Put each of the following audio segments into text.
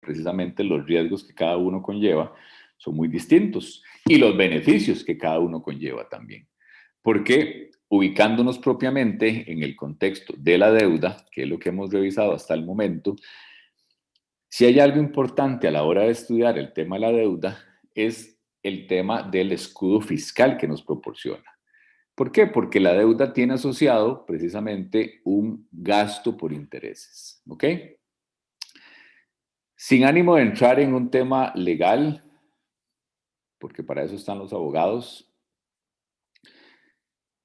precisamente los riesgos que cada uno conlleva son muy distintos y los beneficios que cada uno conlleva también. Porque ubicándonos propiamente en el contexto de la deuda, que es lo que hemos revisado hasta el momento, si hay algo importante a la hora de estudiar el tema de la deuda, es el tema del escudo fiscal que nos proporciona. ¿Por qué? Porque la deuda tiene asociado precisamente un gasto por intereses, ¿ok? Sin ánimo de entrar en un tema legal, porque para eso están los abogados,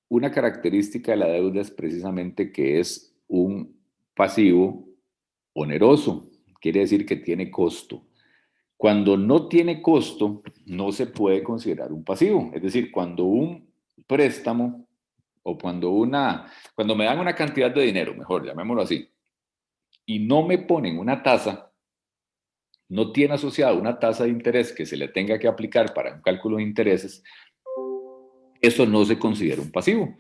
una característica de la deuda es precisamente que es un pasivo oneroso, quiere decir que tiene costo. Cuando no tiene costo, no se puede considerar un pasivo. Es decir, cuando un préstamo o cuando me dan una cantidad de dinero, mejor llamémoslo así, y no me ponen una tasa, no tiene asociada una tasa de interés que se le tenga que aplicar para un cálculo de intereses, eso no se considera un pasivo.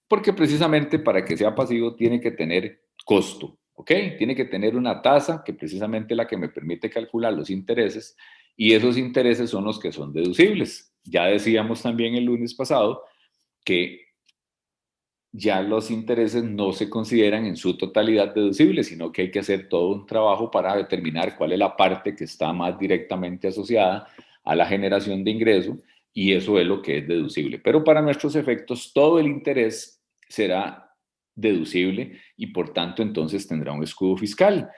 Porque precisamente para que sea pasivo tiene que tener costo, ¿ok? Tiene que tener una tasa que precisamente es la que me permite calcular los intereses y esos intereses son los que son deducibles. Ya decíamos también el lunes pasado que ya los intereses no se consideran en su totalidad deducibles, sino que hay que hacer todo un trabajo para determinar cuál es la parte que está más directamente asociada a la generación de ingreso y eso es lo que es deducible. Pero para nuestros efectos, todo el interés será deducible y por tanto entonces tendrá un escudo fiscal.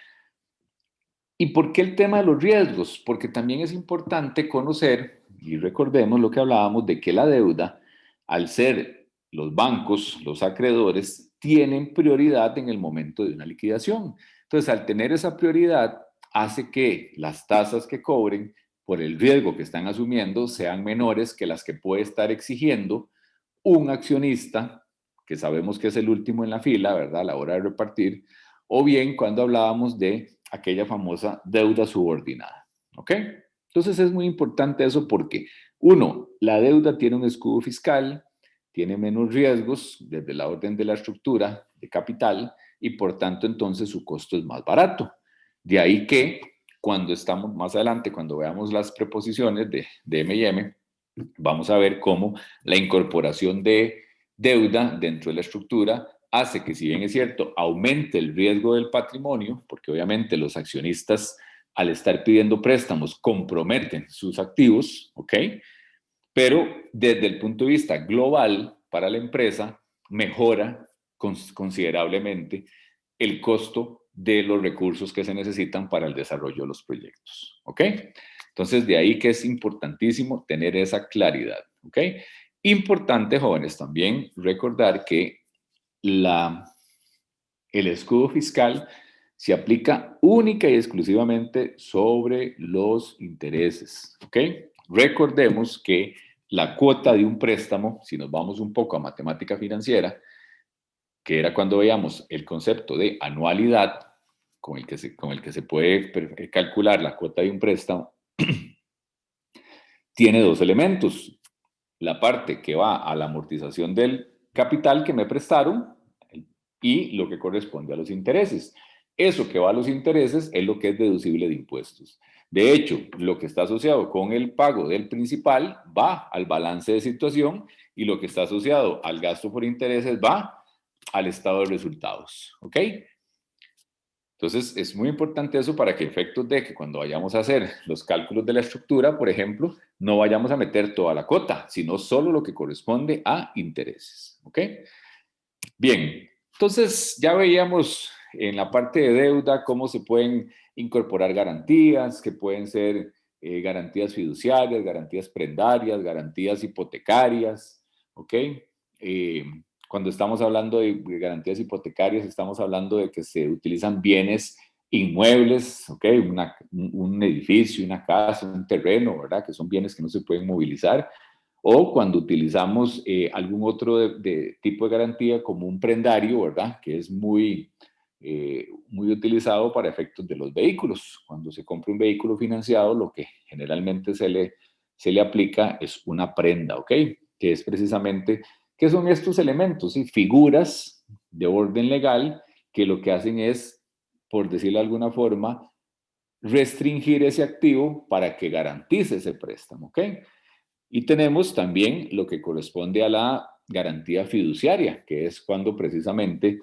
¿Y por qué el tema de los riesgos? Porque también es importante conocer, y recordemos lo que hablábamos de que la deuda, al ser los bancos, los acreedores, tienen prioridad en el momento de una liquidación. Entonces, al tener esa prioridad, hace que las tasas que cobren por el riesgo que están asumiendo sean menores que las que puede estar exigiendo un accionista, que sabemos que es el último en la fila, ¿verdad? A la hora de repartir, o bien cuando hablábamos de aquella famosa deuda subordinada, ¿ok? Entonces es muy importante eso porque, uno, la deuda tiene un escudo fiscal, tiene menos riesgos desde la orden de la estructura de capital y por tanto entonces su costo es más barato. De ahí que cuando estamos más adelante, cuando veamos las preposiciones de M&M, vamos a ver cómo la incorporación de deuda dentro de la estructura hace que, si bien es cierto, aumente el riesgo del patrimonio, porque obviamente los accionistas al estar pidiendo préstamos comprometen sus activos, ¿ok? Pero desde el punto de vista global para la empresa mejora considerablemente el costo de los recursos que se necesitan para el desarrollo de los proyectos, ¿ok? Entonces, de ahí que es importantísimo tener esa claridad, ¿ok? Importante, jóvenes, también recordar que el escudo fiscal se aplica única y exclusivamente sobre los intereses, ¿ok? Recordemos que la cuota de un préstamo, si nos vamos un poco a matemática financiera, que era cuando veíamos el concepto de anualidad, con el que se puede calcular la cuota de un préstamo, tiene dos elementos. La parte que va a la amortización del capital que me prestaron y lo que corresponde a los intereses. Eso que va a los intereses es lo que es deducible de impuestos. De hecho, lo que está asociado con el pago del principal va al balance de situación y lo que está asociado al gasto por intereses va al estado de resultados. ¿Ok? Entonces, es muy importante eso para que efectos de que cuando vayamos a hacer los cálculos de la estructura, por ejemplo, no vayamos a meter toda la cuota, sino solo lo que corresponde a intereses. ¿Ok? Bien, entonces ya veíamos en la parte de deuda cómo se pueden incorporar garantías, que pueden ser garantías fiduciarias, garantías prendarias, garantías hipotecarias, ¿ok? Eh, Cuando estamos hablando de garantías hipotecarias, estamos hablando de que se utilizan bienes inmuebles, ¿ok? Un edificio, una casa, un terreno, ¿verdad? Que son bienes que no se pueden movilizar o cuando utilizamos algún otro tipo de garantía como un prendario, ¿verdad? Que es muy utilizado para efectos de los vehículos. Cuando se compra un vehículo financiado, lo que generalmente se le aplica es una prenda, ¿ok? Que es precisamente, ¿qué son estos elementos? ¿Sí? Figuras de orden legal que lo que hacen es, por decirlo de alguna forma, restringir ese activo para que garantice ese préstamo, ¿ok? Y tenemos también lo que corresponde a la garantía fiduciaria, que es cuando precisamente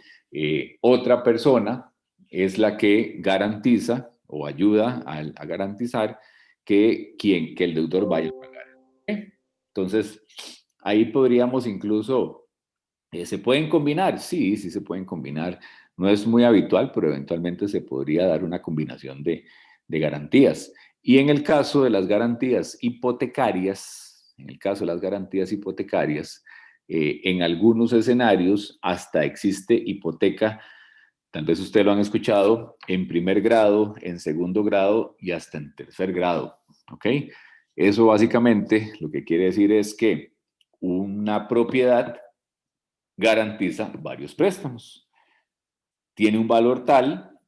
otra persona es la que garantiza o ayuda a garantizar que el deudor vaya a pagar. ¿Okay? Entonces, ahí podríamos incluso, ¿se pueden combinar? Sí, sí se pueden combinar. No es muy habitual, pero eventualmente se podría dar una combinación de garantías. Y en el caso de las garantías hipotecarias, en algunos escenarios hasta existe hipoteca, tal vez ustedes lo han escuchado, en primer grado, en segundo grado y hasta en tercer grado. ¿Ok? Eso básicamente lo que quiere decir es que una propiedad garantiza varios préstamos. Tiene un valor tal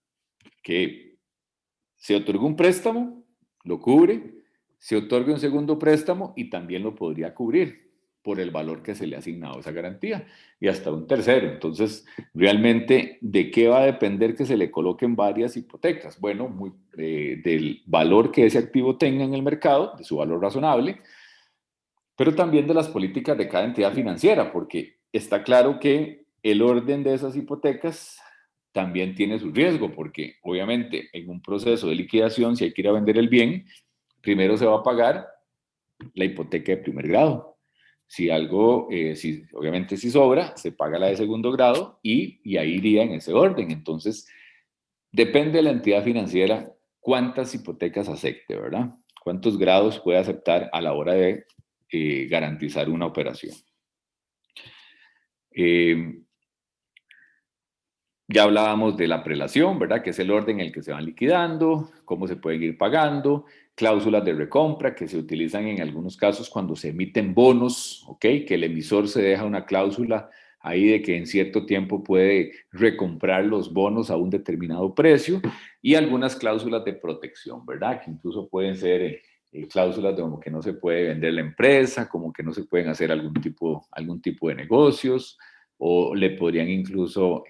que se otorga un préstamo, lo cubre, se otorga un segundo préstamo y también lo podría cubrir por el valor que se le ha asignado a esa garantía y hasta un tercero. Entonces, realmente, ¿de qué va a depender que se le coloquen varias hipotecas? Bueno, del valor que ese activo tenga en el mercado, de su valor razonable, pero también de las políticas de cada entidad financiera, porque está claro que el orden de esas hipotecas también tiene su riesgo, porque obviamente en un proceso de liquidación, si hay que ir a vender el bien, primero se va a pagar la hipoteca de primer grado. Si algo, obviamente si sobra, se paga la de segundo grado y ahí iría en ese orden. Entonces, depende de la entidad financiera cuántas hipotecas acepte, ¿verdad? Cuántos grados puede aceptar a la hora de garantizar una operación. Ya hablábamos de la prelación, ¿verdad? Que es el orden en el que se van liquidando, cómo se pueden ir pagando, cláusulas de recompra que se utilizan en algunos casos cuando se emiten bonos, ¿ok? Que el emisor se deja una cláusula ahí de que en cierto tiempo puede recomprar los bonos a un determinado precio y algunas cláusulas de protección, ¿verdad? Que incluso pueden ser cláusulas de como que no se puede vender la empresa, como que no se pueden hacer algún tipo de negocios o le podrían incluso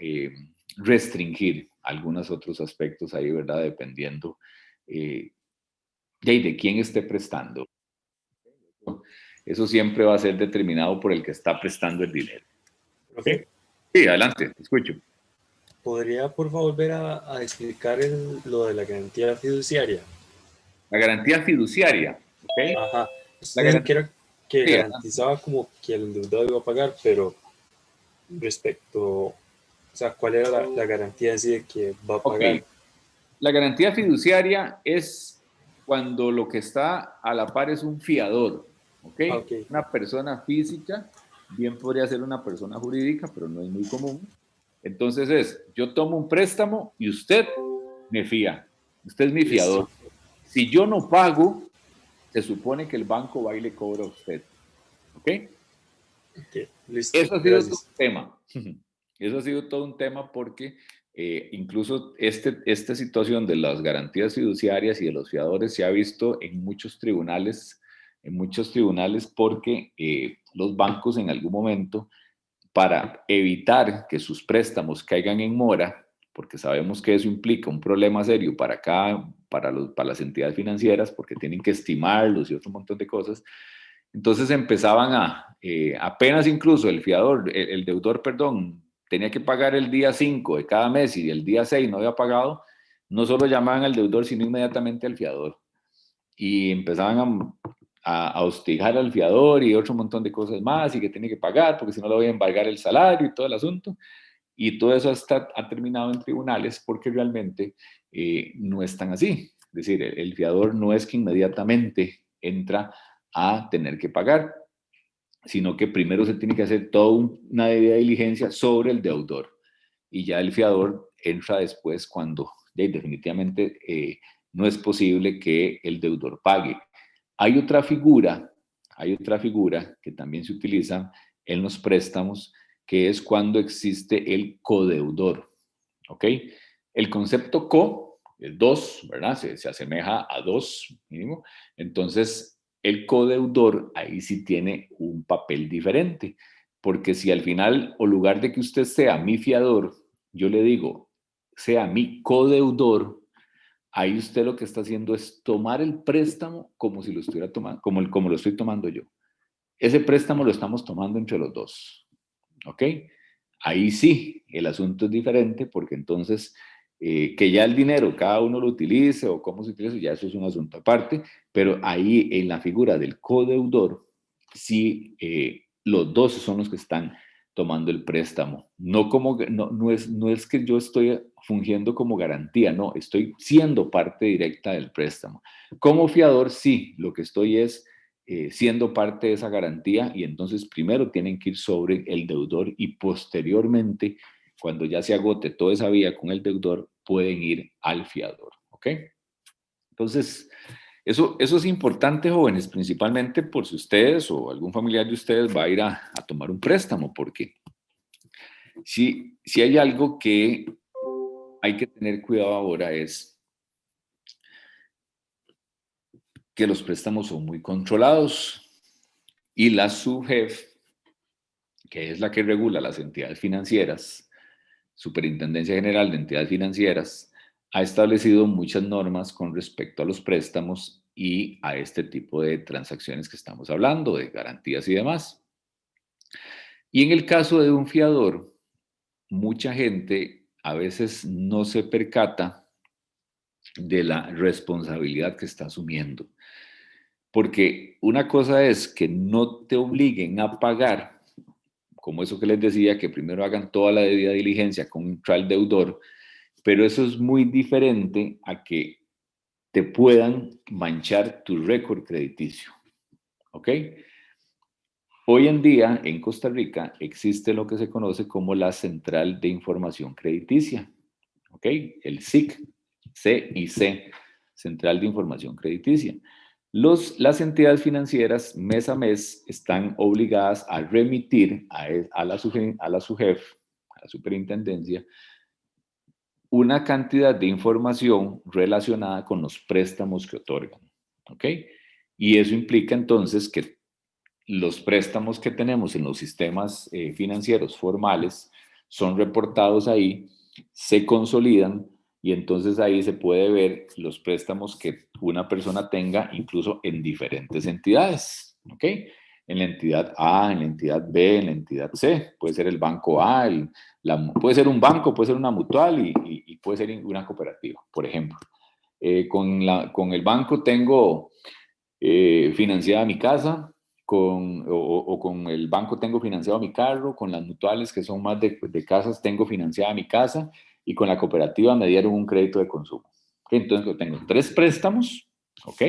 restringir algunos otros aspectos ahí, ¿verdad? Dependiendo de quién esté prestando. Eso siempre va a ser determinado por el que está prestando el dinero. ¿Okay? Sí, adelante, te escucho. ¿Podría, por favor, volver a explicar lo de la garantía fiduciaria? La garantía fiduciaria, ¿ok? Ajá. La Usted dijo garantía, que, era, que sí, garantizaba como que el endeudado iba a pagar, pero respecto, o sea, ¿cuál era la garantía en sí de que va a ok. pagar? La garantía fiduciaria es cuando lo que está a la par es un fiador, ¿ok? Ah, ok. Una persona física, bien podría ser una persona jurídica, pero no es muy común. Entonces yo tomo un préstamo y usted me fía, usted es mi Listo. fiador. Si yo no pago, se supone que el banco va y le cobra a usted, ¿ok? Ok, listo. Eso ha sido todo Gracias. un tema. Eso ha sido todo un tema porque incluso esta situación de las garantías fiduciarias y de los fiadores se ha visto en muchos tribunales porque los bancos en algún momento, para evitar que sus préstamos caigan en mora, porque sabemos que eso implica un problema serio para las entidades financieras, porque tienen que estimarlos y otro montón de cosas, entonces empezaban apenas incluso el deudor, perdón, tenía que pagar el día 5 de cada mes y el día 6 no había pagado, no solo llamaban al deudor, sino inmediatamente al fiador. Y empezaban a hostigar al fiador y otro montón de cosas más y que tiene que pagar porque si no le voy a embargar el salario y todo el asunto. Y todo eso ha terminado en tribunales porque realmente no es tan así. Es decir, el fiador no es que inmediatamente entra a tener que pagar, sino que primero se tiene que hacer toda una debida diligencia sobre el deudor y ya el fiador entra después cuando definitivamente no es posible que el deudor pague. Hay otra figura, hay otra figura que también se utiliza en los préstamos, que es cuando existe el codeudor, ¿ok? El concepto co, el dos, ¿verdad? Se asemeja a dos mínimo. Entonces, el codeudor ahí sí tiene un papel diferente, porque si al final, o lugar de que usted sea mi fiador, yo le digo, sea mi codeudor, ahí usted lo que está haciendo es tomar el préstamo como si lo estuviera tomando, como lo estoy tomando yo. Ese préstamo lo estamos tomando entre los dos, ¿ok? Ahí sí, el asunto es diferente porque entonces que ya el dinero cada uno lo utilice o cómo se utiliza, ya eso es un asunto aparte, pero ahí en la figura del codeudor, sí, los dos son los que están tomando el préstamo. No es que yo estoy fungiendo como garantía, no, estoy siendo parte directa del préstamo. Como fiador, sí, lo que estoy es siendo parte de esa garantía y entonces primero tienen que ir sobre el deudor y posteriormente, cuando ya se agote toda esa vía con el deudor, pueden ir al fiador, ¿ok? Entonces, eso es importante, jóvenes, principalmente por si ustedes o algún familiar de ustedes va a ir a tomar un préstamo, porque si hay algo que hay que tener cuidado ahora es que los préstamos son muy controlados y la SUGEF, que es la que regula las entidades financieras, Superintendencia General de Entidades Financieras, ha establecido muchas normas con respecto a los préstamos y a este tipo de transacciones que estamos hablando, de garantías y demás. Y en el caso de un fiador, mucha gente a veces no se percata de la responsabilidad que está asumiendo. Porque una cosa es que no te obliguen a pagar, como eso que les decía, que primero hagan toda la debida diligencia contra el deudor, pero eso es muy diferente a que te puedan manchar tu récord crediticio. ¿Ok? Hoy en día en Costa Rica existe lo que se conoce como la Central de Información Crediticia. ¿Ok? El SIC, CIC, Central de Información Crediticia. Las entidades financieras mes a mes están obligadas a remitir a la SUGEF, a la superintendencia, una cantidad de información relacionada con los préstamos que otorgan. ¿Ok? Y eso implica entonces que los préstamos que tenemos en los sistemas financieros formales son reportados ahí, se consolidan y entonces ahí se puede ver los préstamos que una persona tenga incluso en diferentes entidades. ¿Ok? En la entidad A, en la entidad B, en la entidad C. Puede ser el banco A, puede ser un banco, puede ser una mutual y puede ser una cooperativa, por ejemplo. Con el banco tengo financiada mi casa, o con el banco tengo financiado mi carro, con las mutuales que son más de casas tengo financiada mi casa y con la cooperativa me dieron un crédito de consumo. ¿Okay? Entonces tengo 3 préstamos, ¿ok?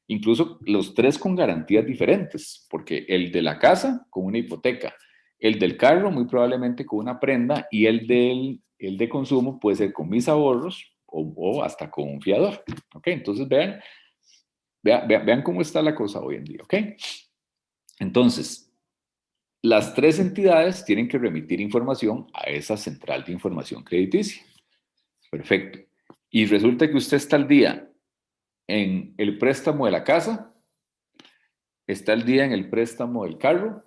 Incluso los 3 con garantías diferentes, porque el de la casa con una hipoteca, el del carro muy probablemente con una prenda y el de consumo puede ser con mis ahorros o hasta con un fiador. ¿Ok? Entonces vean cómo está la cosa hoy en día. ¿Ok? Entonces, las 3 entidades tienen que remitir información a esa central de información crediticia. Perfecto. Y resulta que usted está al día en el préstamo de la casa, está al día en el préstamo del carro,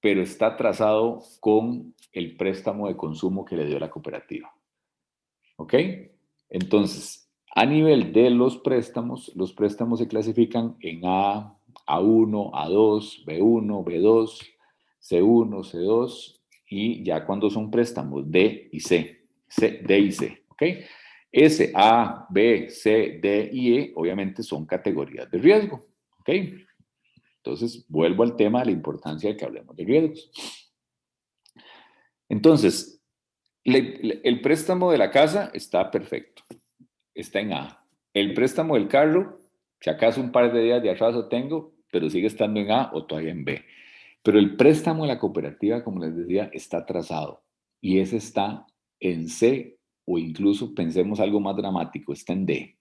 pero está atrasado con el préstamo de consumo que le dio la cooperativa. ¿Ok? Entonces, a nivel de los préstamos se clasifican en A1, A2, B1, B2, C1, C2 y ya cuando son préstamos D y C, D y C, ¿ok? S, A, B, C, D y E obviamente son categorías de riesgo, ¿ok? Entonces, vuelvo al tema de la importancia de que hablemos de riesgos. Entonces, el préstamo de la casa está perfecto, está en A. El préstamo del carro, si acaso un par de días de atraso tengo, pero sigue estando en A o todavía en B. Pero el préstamo de la cooperativa, como les decía, está atrasado y ese está en C o incluso pensemos algo más dramático, está en D.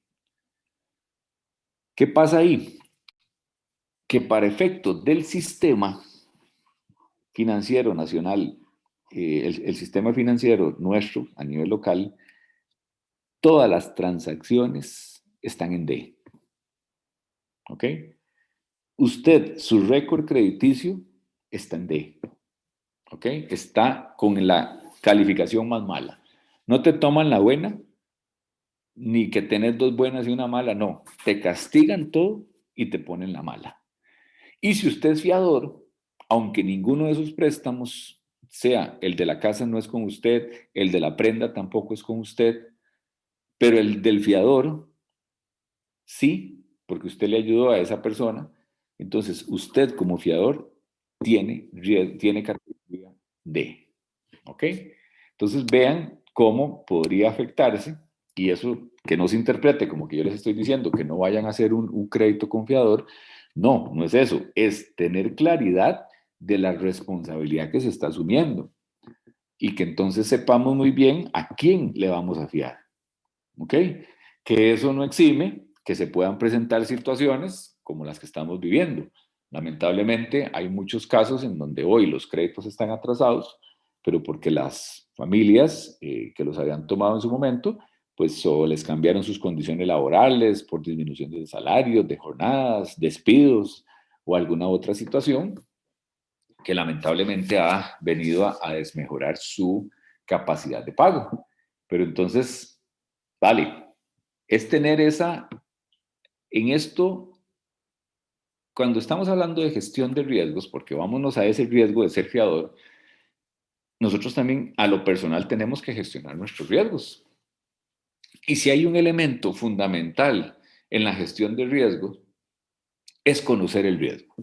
¿Qué pasa ahí? Que para efectos del sistema financiero nacional, el sistema financiero nuestro a nivel local, todas las transacciones están en D. ¿Ok? Usted, su récord crediticio está en D. ¿Ok? Está con la calificación más mala. No te toman la buena, ni que tenés dos buenas y una mala, no. Te castigan todo y te ponen la mala. Y si usted es fiador, aunque ninguno de esos préstamos, sea el de la casa no es con usted, el de la prenda tampoco es con usted, pero el del fiador sí, porque usted le ayudó a esa persona, entonces usted como fiador tiene categoría D. ¿Ok? Entonces vean cómo podría afectarse y eso que no se interprete como que yo les estoy diciendo que no vayan a hacer un crédito confiador. No, no es eso, es tener claridad de la responsabilidad que se está asumiendo y que entonces sepamos muy bien a quién le vamos a fiar. ¿Ok? Que eso no exime que se puedan presentar situaciones como las que estamos viviendo. Lamentablemente hay muchos casos en donde hoy los créditos están atrasados, pero porque las familias que los habían tomado en su momento, pues o les cambiaron sus condiciones laborales por disminución de salarios, de jornadas, despidos o alguna otra situación que lamentablemente ha venido a desmejorar su capacidad de pago. Pero entonces, vale, es tener en esto, cuando estamos hablando de gestión de riesgos, porque vámonos a ese riesgo de ser fiador, nosotros también a lo personal tenemos que gestionar nuestros riesgos. Y si hay un elemento fundamental en la gestión de riesgos, es conocer el riesgo,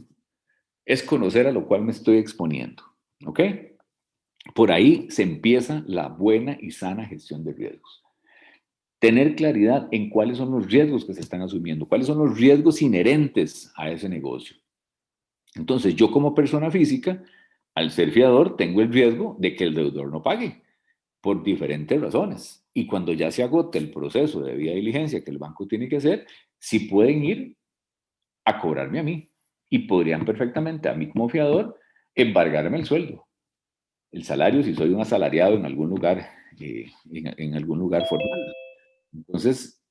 es conocer a lo cual me estoy exponiendo, ¿ok? Por ahí se empieza la buena y sana gestión de riesgos. Tener claridad en cuáles son los riesgos que se están asumiendo, cuáles son los riesgos inherentes a ese negocio. Entonces, yo como persona física, al ser fiador, tengo el riesgo de que el deudor no pague por diferentes razones. Y cuando ya se agote el proceso de debida diligencia que el banco tiene que hacer, sí pueden ir a cobrarme a mí y podrían perfectamente a mí como fiador embargarme el sueldo, el salario si soy un asalariado en algún lugar, en algún lugar formal. Entonces,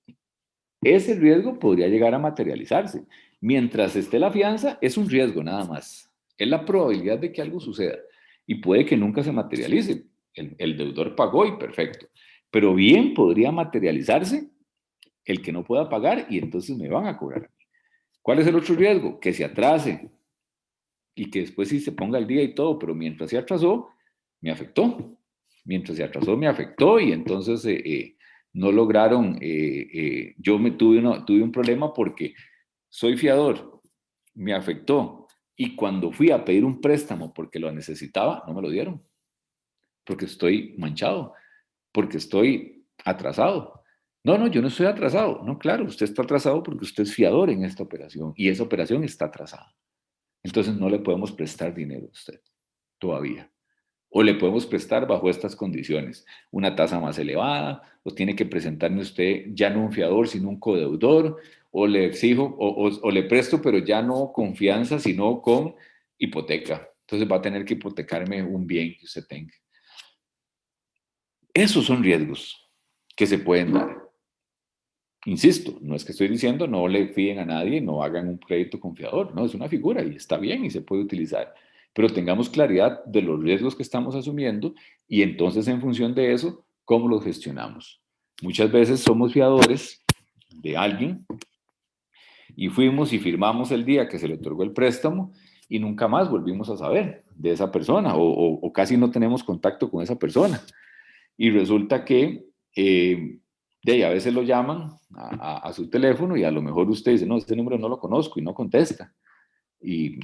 ese riesgo podría llegar a materializarse. Mientras esté la fianza, es un riesgo nada más. Es la probabilidad de que algo suceda. Y puede que nunca se materialice. El deudor pagó y perfecto. Pero bien podría materializarse el que no pueda pagar y entonces me van a cobrar. ¿Cuál es el otro riesgo? Que se atrase y que después sí se ponga al día y todo, pero mientras se atrasó, me afectó. Mientras se atrasó, me afectó y entonces no lograron, yo tuve un problema porque soy fiador, me afectó y cuando fui a pedir un préstamo porque lo necesitaba, no me lo dieron, porque estoy manchado, porque estoy atrasado. No, no, yo no estoy atrasado. No, claro, usted está atrasado porque usted es fiador en esta operación y esa operación está atrasada. Entonces no le podemos prestar dinero a usted todavía. O le podemos prestar bajo estas condiciones, una tasa más elevada, o tiene que presentarme usted ya no un fiador, sino un codeudor, o le exijo, o le presto, pero ya no confianza, sino con hipoteca. Entonces va a tener que hipotecarme un bien que usted tenga. Esos son riesgos que se pueden dar. Insisto, no es que estoy diciendo no le fíen a nadie, no hagan un crédito confiador, no, es una figura y está bien y se puede utilizar, pero tengamos claridad de los riesgos que estamos asumiendo y entonces en función de eso, ¿cómo los gestionamos? Muchas veces somos fiadores de alguien y fuimos y firmamos el día que se le otorgó el préstamo y nunca más volvimos a saber de esa persona o casi no tenemos contacto con esa persona. Y resulta que de ahí a veces lo llaman a su teléfono y a lo mejor usted dice, no, este número no lo conozco y no contesta. Y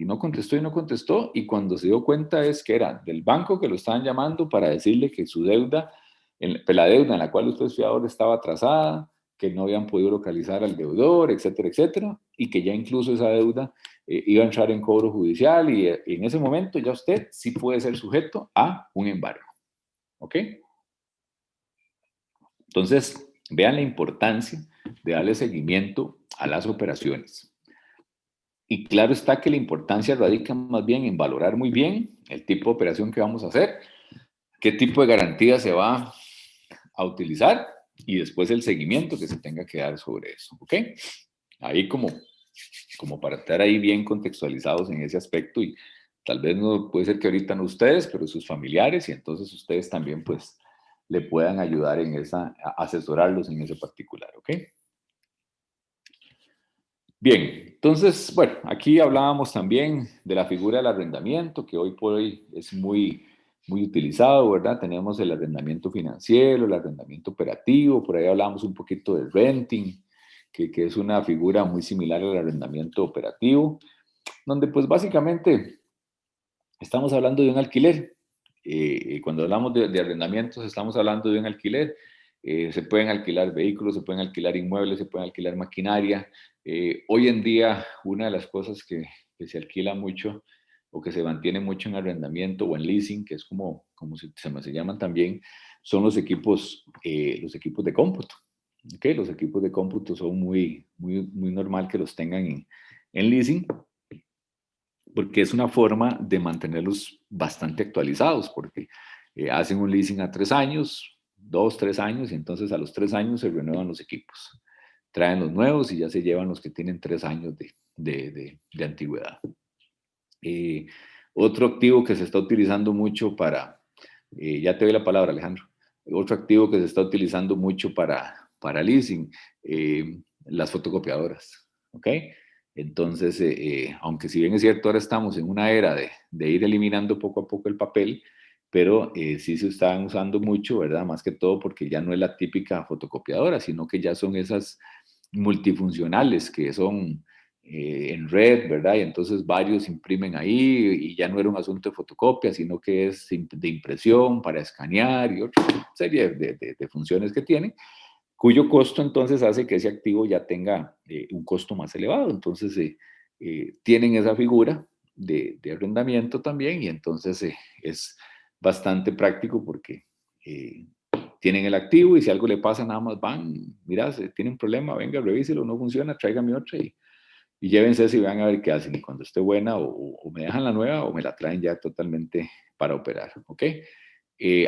no contestó y no contestó. Y cuando se dio cuenta es que era del banco que lo estaban llamando para decirle que su deuda, la deuda en la cual usted es fiador estaba atrasada, que no habían podido localizar al deudor, etcétera, etcétera, y que ya incluso esa deuda iba a entrar en cobro judicial y en ese momento ya usted sí puede ser sujeto a un embargo. ¿Ok? Entonces, vean la importancia de darle seguimiento a las operaciones. Y claro está que la importancia radica más bien en valorar muy bien el tipo de operación que vamos a hacer, qué tipo de garantía se va a utilizar y después el seguimiento que se tenga que dar sobre eso. ¿Ok? Ahí como para estar ahí bien contextualizados en ese aspecto y tal vez no puede ser que ahorita no ustedes, pero sus familiares y entonces ustedes también pues le puedan ayudar en asesorarlos en ese particular, ¿ok? Bien, entonces, bueno, aquí hablábamos también de la figura del arrendamiento, que hoy por hoy es muy utilizado, ¿verdad? Tenemos el arrendamiento financiero, el arrendamiento operativo, por ahí hablamos un poquito del renting, que es una figura muy similar al arrendamiento operativo, donde pues básicamente estamos hablando de un alquiler. Cuando hablamos de arrendamientos, estamos hablando de un alquiler. Se pueden alquilar vehículos, se pueden alquilar inmuebles, se pueden alquilar maquinaria. Hoy en día, una de las cosas que se alquila mucho o que se mantiene mucho en arrendamiento o en leasing, que es como se llaman también, son los equipos de cómputo. ¿Okay? Los equipos de cómputo son muy normal que los tengan en leasing, porque es una forma de mantenerlos bastante actualizados, porque hacen un leasing a 3 años, 2, 3 años, y entonces a los 3 años se renuevan los equipos. Traen los nuevos y ya se llevan los que tienen 3 años de antigüedad. Otro activo que se está utilizando mucho ya te doy la palabra, Alejandro. Otro activo que se está utilizando mucho para leasing, las fotocopiadoras, ¿ok? Entonces, aunque si bien es cierto, ahora estamos en una era de ir eliminando poco a poco el papel, pero sí se están usando mucho, ¿verdad? Más que todo porque ya no es la típica fotocopiadora, sino que ya son esas multifuncionales que son en red, ¿verdad? Y entonces varios imprimen ahí y ya no era un asunto de fotocopia, sino que es de impresión para escanear y otra serie de funciones que tiene, cuyo costo entonces hace que ese activo ya tenga un costo más elevado. Entonces tienen esa figura de arrendamiento también y entonces es bastante práctico porque tienen el activo y si algo le pasa nada más van, mira, tiene un problema, venga, revíselo, no funciona, tráigame otra y llévense eso y vean a ver qué hacen y cuando esté buena o me dejan la nueva o me la traen ya totalmente para operar, ¿ok?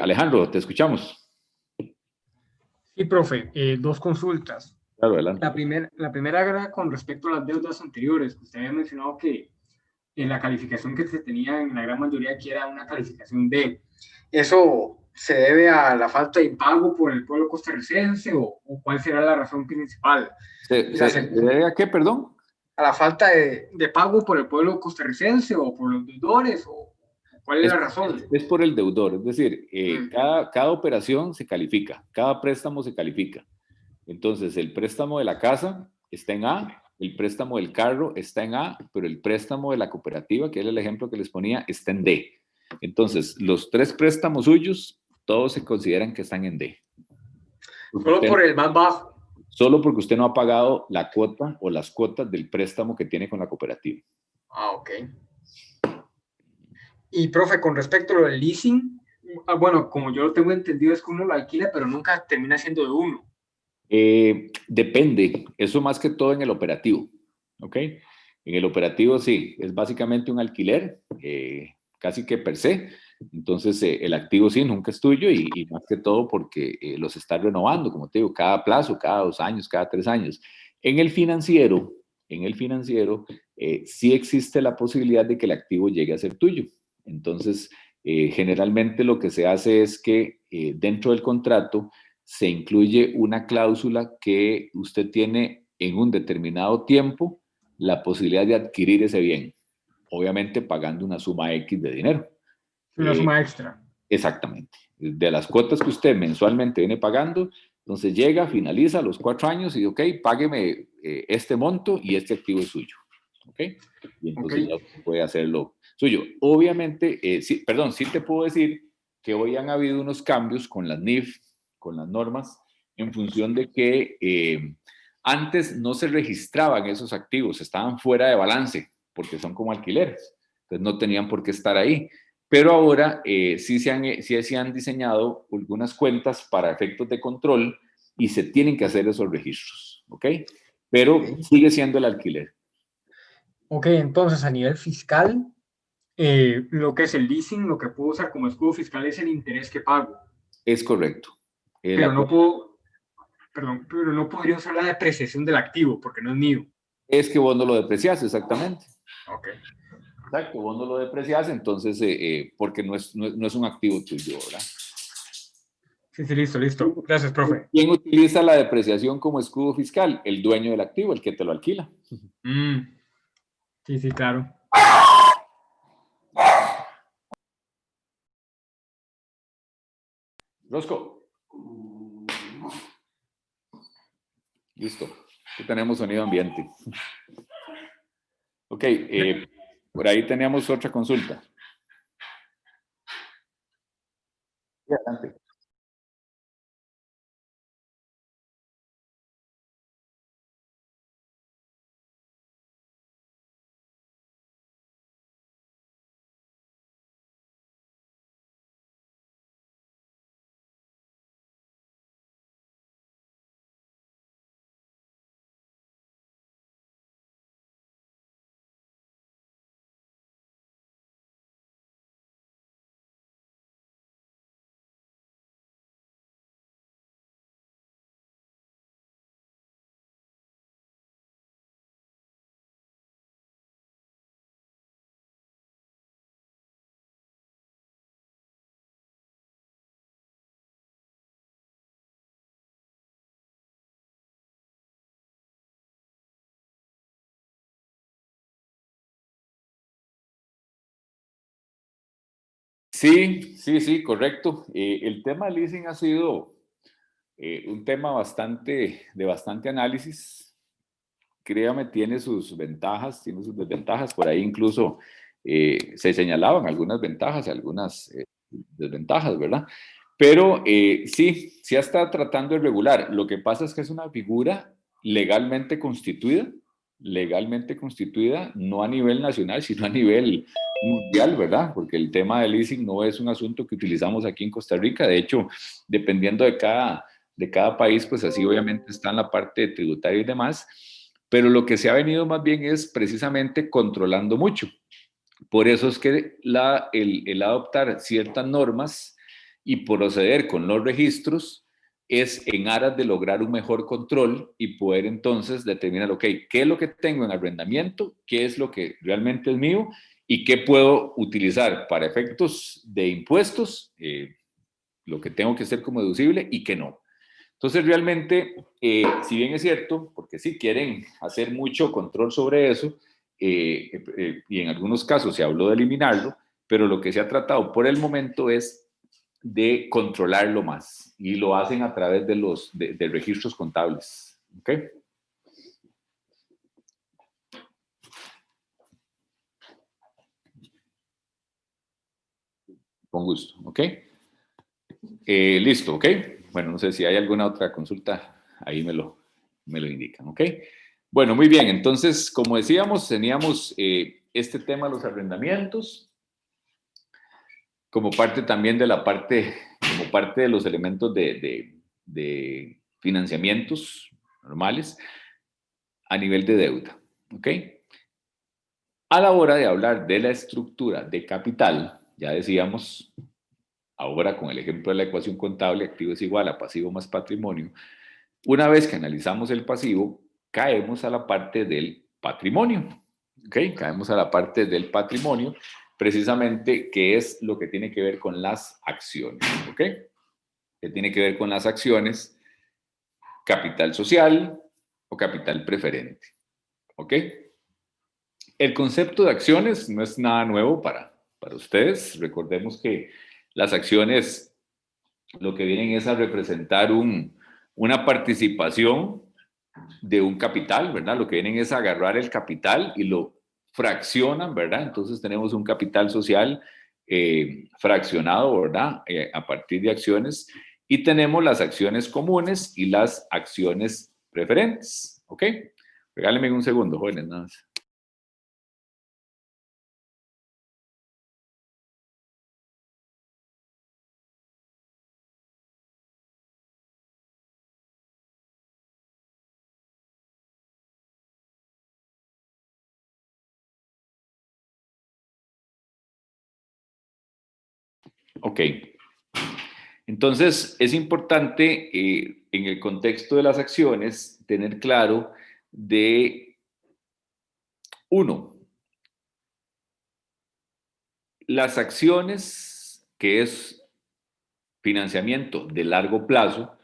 Alejandro, te escuchamos. Sí, profe, dos consultas. Claro, adelante. La primera era con respecto a las deudas anteriores. Usted había mencionado que en la calificación que se tenía en la gran mayoría que era una calificación D. ¿Eso se debe a la falta de pago por el pueblo costarricense o cuál será la razón principal? ¿Se debe a qué, perdón? ¿A la falta de pago por el pueblo costarricense o por los deudores? ¿O cuál es la razón? Es por el deudor, es decir, cada operación se califica, cada préstamo se califica. Entonces, el préstamo de la casa está en A, el préstamo del carro está en A, pero el préstamo de la cooperativa, que era el ejemplo que les ponía, está en D. Entonces, los 3 préstamos suyos, todos se consideran que están en D. Solo por el más bajo. Solo porque usted no ha pagado la cuota o las cuotas del préstamo que tiene con la cooperativa. Ah, ok. Y, profe, con respecto a lo del leasing, bueno, como yo lo tengo entendido es que uno lo alquila, pero nunca termina siendo de uno. Depende, eso más que todo en el operativo, ¿ok? En el operativo sí, es básicamente un alquiler, casi que per se. Entonces, el activo sí, nunca es tuyo y más que todo porque los estás renovando, como te digo, cada plazo, cada 2 años, cada 3 años. En el financiero sí existe la posibilidad de que el activo llegue a ser tuyo. Entonces, generalmente lo que se hace es que dentro del contrato se incluye una cláusula que usted tiene en un determinado tiempo la posibilidad de adquirir ese bien, obviamente pagando una suma X de dinero. Una suma extra. Exactamente. De las cuotas que usted mensualmente viene pagando, entonces llega, finaliza los 4 años y ok, págueme este monto y este activo es suyo. ¿Ok? Y entonces ya puede hacerlo suyo. Obviamente, sí, perdón, sí te puedo decir que hoy han habido unos cambios con las NIF, con las normas, en función de que antes no se registraban esos activos, estaban fuera de balance, porque son como alquileres, entonces no tenían por qué estar ahí. Pero ahora sí se han diseñado algunas cuentas para efectos de control y se tienen que hacer esos registros, ¿ok? Pero sigue siendo el alquiler. Ok, entonces a nivel fiscal, lo que es el leasing, lo que puedo usar como escudo fiscal es el interés que pago. Es correcto. Pero no podría usar la depreciación del activo porque no es mío. Es que vos no lo deprecias, exactamente. Ok. Exacto, vos no lo deprecias, entonces, porque no es un activo tuyo, ¿verdad? Sí, sí, listo. Gracias, profe. ¿Quién utiliza la depreciación como escudo fiscal? El dueño del activo, el que te lo alquila. Sí, claro. Rosco. Listo. Aquí tenemos sonido ambiente. Ok, por ahí teníamos otra consulta. Adelante. Sí, correcto. El tema del leasing ha sido un tema de bastante análisis. Créame, tiene sus ventajas, tiene sus desventajas. Por ahí incluso se señalaban algunas ventajas y algunas desventajas, ¿verdad? Pero sí ha estado tratando de regular. Lo que pasa es que es una figura legalmente constituida, no a nivel nacional, sino a nivel mundial, ¿verdad? Porque el tema del leasing no es un asunto que utilizamos aquí en Costa Rica. De hecho, dependiendo de cada país, pues así obviamente está en la parte tributaria y demás. Pero lo que se ha venido más bien es precisamente controlando mucho. Por eso es que el adoptar ciertas normas y proceder con los registros es en aras de lograr un mejor control y poder entonces determinar, ok, ¿qué es lo que tengo en arrendamiento? ¿Qué es lo que realmente es mío? ¿Y qué puedo utilizar para efectos de impuestos? Lo que tengo que hacer como deducible y qué no. Entonces, realmente, si bien es cierto, porque sí quieren hacer mucho control sobre eso, y en algunos casos se habló de eliminarlo, pero lo que se ha tratado por el momento es de controlarlo más y lo hacen a través de registros contables. ¿Ok? Con gusto. ¿Ok? Listo. ¿Ok? Bueno, no sé si hay alguna otra consulta, ahí me lo indican. ¿Ok? Bueno, muy bien. Entonces, como decíamos, teníamos este tema de los arrendamientos como parte también de como parte de los elementos de financiamientos normales a nivel de deuda. ¿Ok? A la hora de hablar de la estructura de capital, ya decíamos, ahora con el ejemplo de la ecuación contable, activo es igual a pasivo más patrimonio, una vez que analizamos el pasivo, caemos a la parte del patrimonio. ¿Ok? Caemos a la parte del patrimonio, precisamente que es lo que tiene que ver con las acciones. ¿Ok? Que tiene que ver con las acciones, capital social o capital preferente. ¿Ok? El concepto de acciones no es nada nuevo para ustedes. Recordemos que las acciones lo que vienen es a representar una participación de un capital, ¿verdad? Lo que vienen es a agarrar el capital y lo fraccionan, ¿verdad? Entonces tenemos un capital social fraccionado, ¿verdad? A partir de acciones. Y tenemos las acciones comunes y las acciones preferentes, ¿ok? Regálenme un segundo, jóvenes, nada más. Ok. Entonces, es importante en el contexto de las acciones tener claro de, uno, las acciones, que es financiamiento de largo plazo,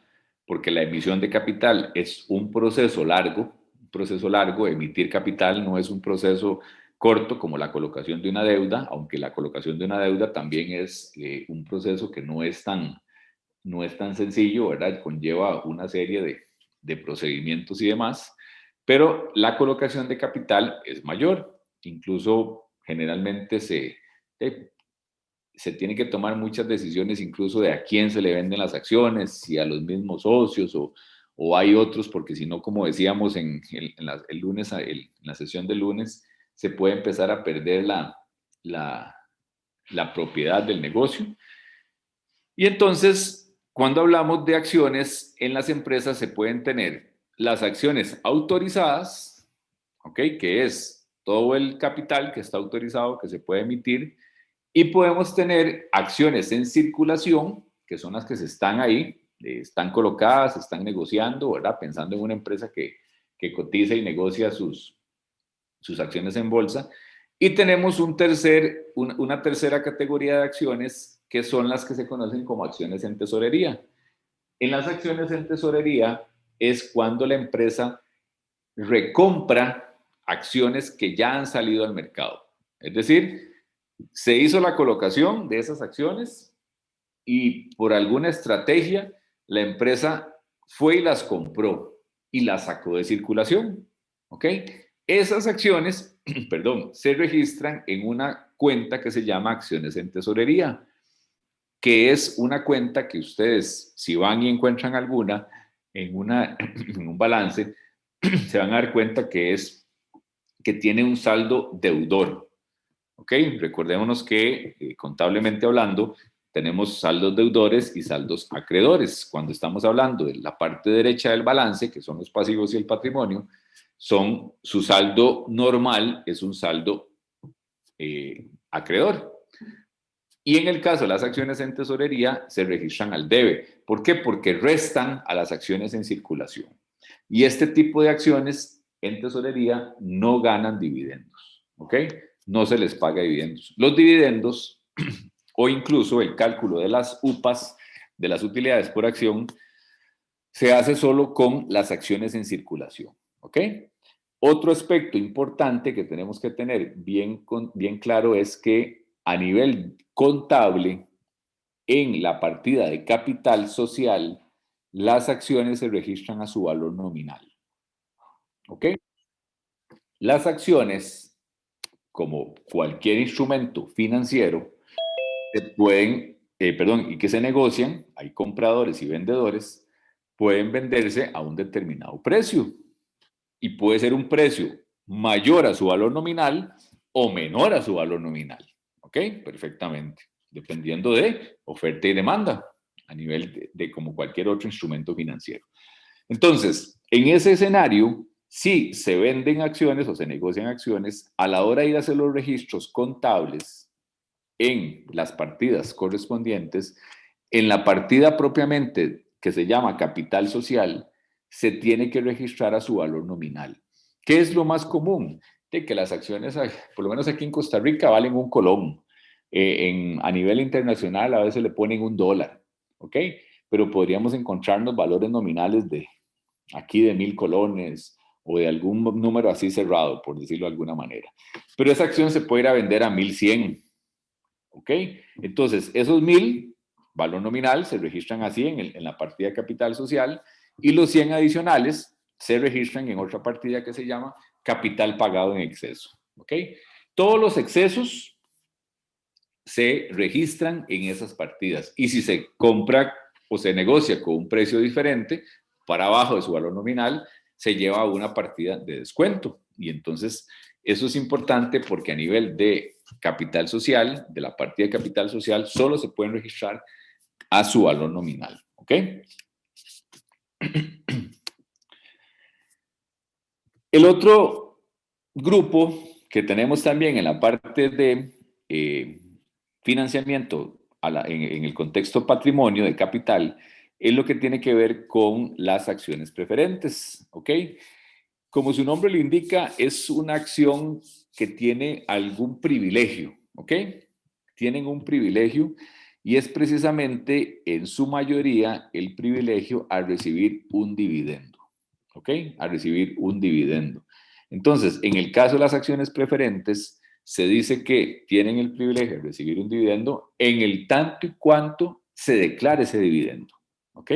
porque la emisión de capital es un proceso largo, emitir capital no es un proceso corto como la colocación de una deuda, aunque la colocación de una deuda también es un proceso que no es tan sencillo, ¿verdad? Conlleva una serie de procedimientos y demás, pero la colocación de capital es mayor. Incluso generalmente se tiene que tomar muchas decisiones, incluso de a quién se le venden las acciones, si a los mismos socios o hay otros, porque si no, como decíamos en la sesión del lunes, se puede empezar a perder la propiedad del negocio. Y entonces, cuando hablamos de acciones en las empresas, se pueden tener las acciones autorizadas, ¿ok? Que es todo el capital que está autorizado, que se puede emitir, y podemos tener acciones en circulación, que son las que se están ahí, están colocadas, se están negociando, ¿verdad? Pensando en una empresa que cotiza y negocia sus acciones en bolsa. Y tenemos una tercera categoría de acciones que son las que se conocen como acciones en tesorería. En las acciones en tesorería es cuando la empresa recompra acciones que ya han salido al mercado. Es decir, se hizo la colocación de esas acciones y por alguna estrategia la empresa fue y las compró y las sacó de circulación. ¿Ok? Esas acciones, perdón, se registran en una cuenta que se llama acciones en tesorería, que es una cuenta que ustedes, si van y encuentran alguna en un balance, se van a dar cuenta que tiene un saldo deudor. ¿Ok? Recordémonos que contablemente hablando, tenemos saldos deudores y saldos acreedores. Cuando estamos hablando de la parte derecha del balance, que son los pasivos y el patrimonio, su saldo normal es un saldo acreedor. Y en el caso de las acciones en tesorería, se registran al debe. ¿Por qué? Porque restan a las acciones en circulación. Y este tipo de acciones en tesorería no ganan dividendos. ¿Ok? No se les paga dividendos. Los dividendos o incluso el cálculo de las UPAs, de las utilidades por acción, se hace solo con las acciones en circulación. ¿Ok? Otro aspecto importante que tenemos que tener bien claro es que a nivel contable, en la partida de capital social, las acciones se registran a su valor nominal. ¿Ok? Las acciones, como cualquier instrumento financiero, y que se negocian, hay compradores y vendedores, pueden venderse a un determinado precio. Y puede ser un precio mayor a su valor nominal o menor a su valor nominal. ¿Ok? Perfectamente. Dependiendo de oferta y demanda, a nivel de como cualquier otro instrumento financiero. Entonces, en ese escenario, si se venden acciones o se negocian acciones, a la hora de ir a hacer los registros contables en las partidas correspondientes, en la partida propiamente que se llama capital social, se tiene que registrar a su valor nominal. ¿Qué es lo más común? De que las acciones, por lo menos aquí en Costa Rica, valen un colón. A nivel internacional a veces le ponen $1, ¿ok? Pero podríamos encontrarnos valores nominales de aquí de 1,000 colones o de algún número así cerrado, por decirlo de alguna manera. Pero esa acción se puede ir a vender a 1,100. ¿Ok? Entonces, esos 1,000, valor nominal, se registran así en la partida capital social y los 100 adicionales se registran en otra partida que se llama capital pagado en exceso. ¿Ok? Todos los excesos se registran en esas partidas y si se compra o se negocia con un precio diferente, para abajo de su valor nominal, se lleva a una partida de descuento. Y entonces, eso es importante porque a nivel de capital social, de la partida de capital social, solo se pueden registrar a su valor nominal. ¿Ok? El otro grupo que tenemos también en la parte de financiamiento en el contexto patrimonio de capital es lo que tiene que ver con las acciones preferentes. ¿Ok? Como su nombre lo indica, es una acción que tiene algún privilegio, ¿ok? Tienen un privilegio y es precisamente en su mayoría el privilegio a recibir un dividendo, ¿ok? A recibir un dividendo. Entonces, en el caso de las acciones preferentes, se dice que tienen el privilegio de recibir un dividendo en el tanto y cuanto se declare ese dividendo, ¿ok?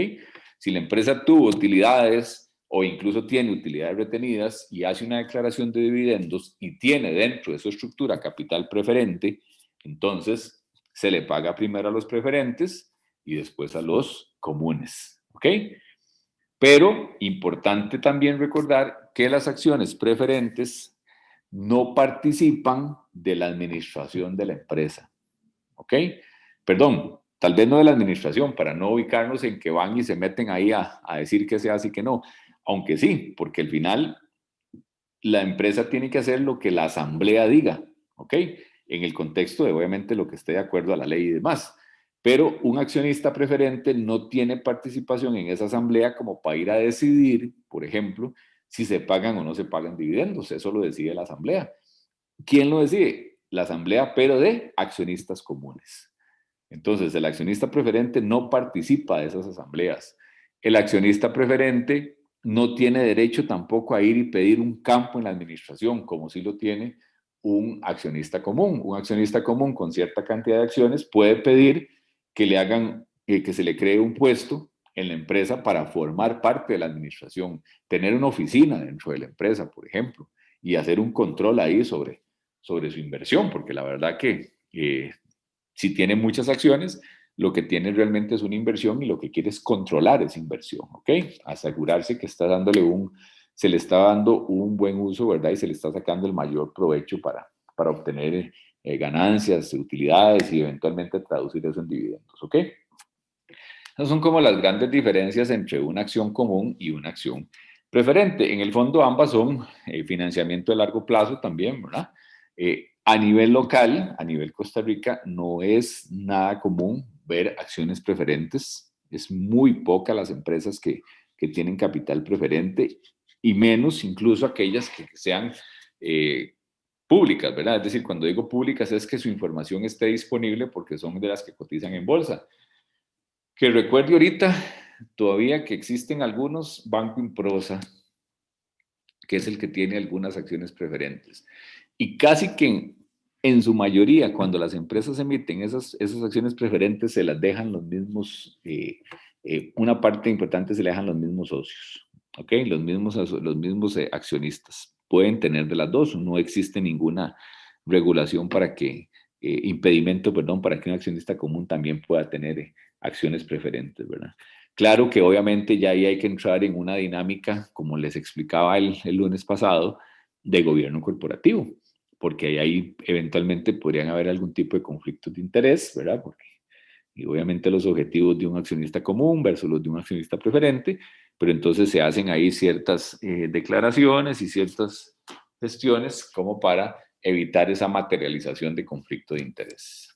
Si la empresa tuvo utilidades o incluso tiene utilidades retenidas y hace una declaración de dividendos y tiene dentro de su estructura capital preferente, entonces se le paga primero a los preferentes y después a los comunes, ¿ok? Pero importante también recordar que las acciones preferentes no participan de la administración de la empresa, ¿ok? Perdón, tal vez no de la administración, para no ubicarnos en que van y se meten ahí a decir que se hace y que no, aunque sí, porque al final la empresa tiene que hacer lo que la asamblea diga, ¿ok? En el contexto de, obviamente, lo que esté de acuerdo a la ley y demás. Pero un accionista preferente no tiene participación en esa asamblea como para ir a decidir, por ejemplo, si se pagan o no se pagan dividendos. Eso lo decide la asamblea. ¿Quién lo decide? La asamblea, pero de accionistas comunes. Entonces, el accionista preferente no participa de esas asambleas. El accionista preferente no tiene derecho tampoco a ir y pedir un campo en la administración, como sí lo tiene un accionista común. Un accionista común con cierta cantidad de acciones puede pedir que le hagan, que se le cree un puesto en la empresa para formar parte de la administración, tener una oficina dentro de la empresa, por ejemplo, y hacer un control ahí sobre su inversión, porque la verdad que si tiene muchas acciones, lo que tiene realmente es una inversión y lo que quiere es controlar esa inversión, ¿ok? Asegurarse que se le está dando un buen uso, ¿verdad? Y se le está sacando el mayor provecho para obtener ganancias, utilidades y eventualmente traducir eso en dividendos, ¿ok? Esas son como las grandes diferencias entre una acción común y una acción preferente. En el fondo ambas son financiamiento de largo plazo también, ¿verdad? A nivel local, a nivel Costa Rica, no es nada común ver acciones preferentes. Es muy poca las empresas que tienen capital preferente y menos incluso aquellas que sean públicas, ¿verdad? Es decir, cuando digo públicas es que su información esté disponible porque son de las que cotizan en bolsa. Que recuerde ahorita todavía que existen algunos, Banco Improsa, que es el que tiene algunas acciones preferentes. Y casi que en su mayoría, cuando las empresas emiten esas acciones preferentes, se las dejan los mismos, una parte importante se le dejan los mismos socios, ¿ok? Los mismos accionistas. Pueden tener de las dos, no existe ninguna regulación para que, impedimento, perdón, para que un accionista común también pueda tener acciones preferentes, ¿verdad? Claro que obviamente ya ahí hay que entrar en una dinámica, como les explicaba el lunes pasado, de gobierno corporativo, porque ahí eventualmente podrían haber algún tipo de conflictos de interés, ¿verdad? Porque y obviamente los objetivos de un accionista común versus los de un accionista preferente, pero entonces se hacen ahí ciertas declaraciones y ciertas gestiones como para evitar esa materialización de conflicto de interés.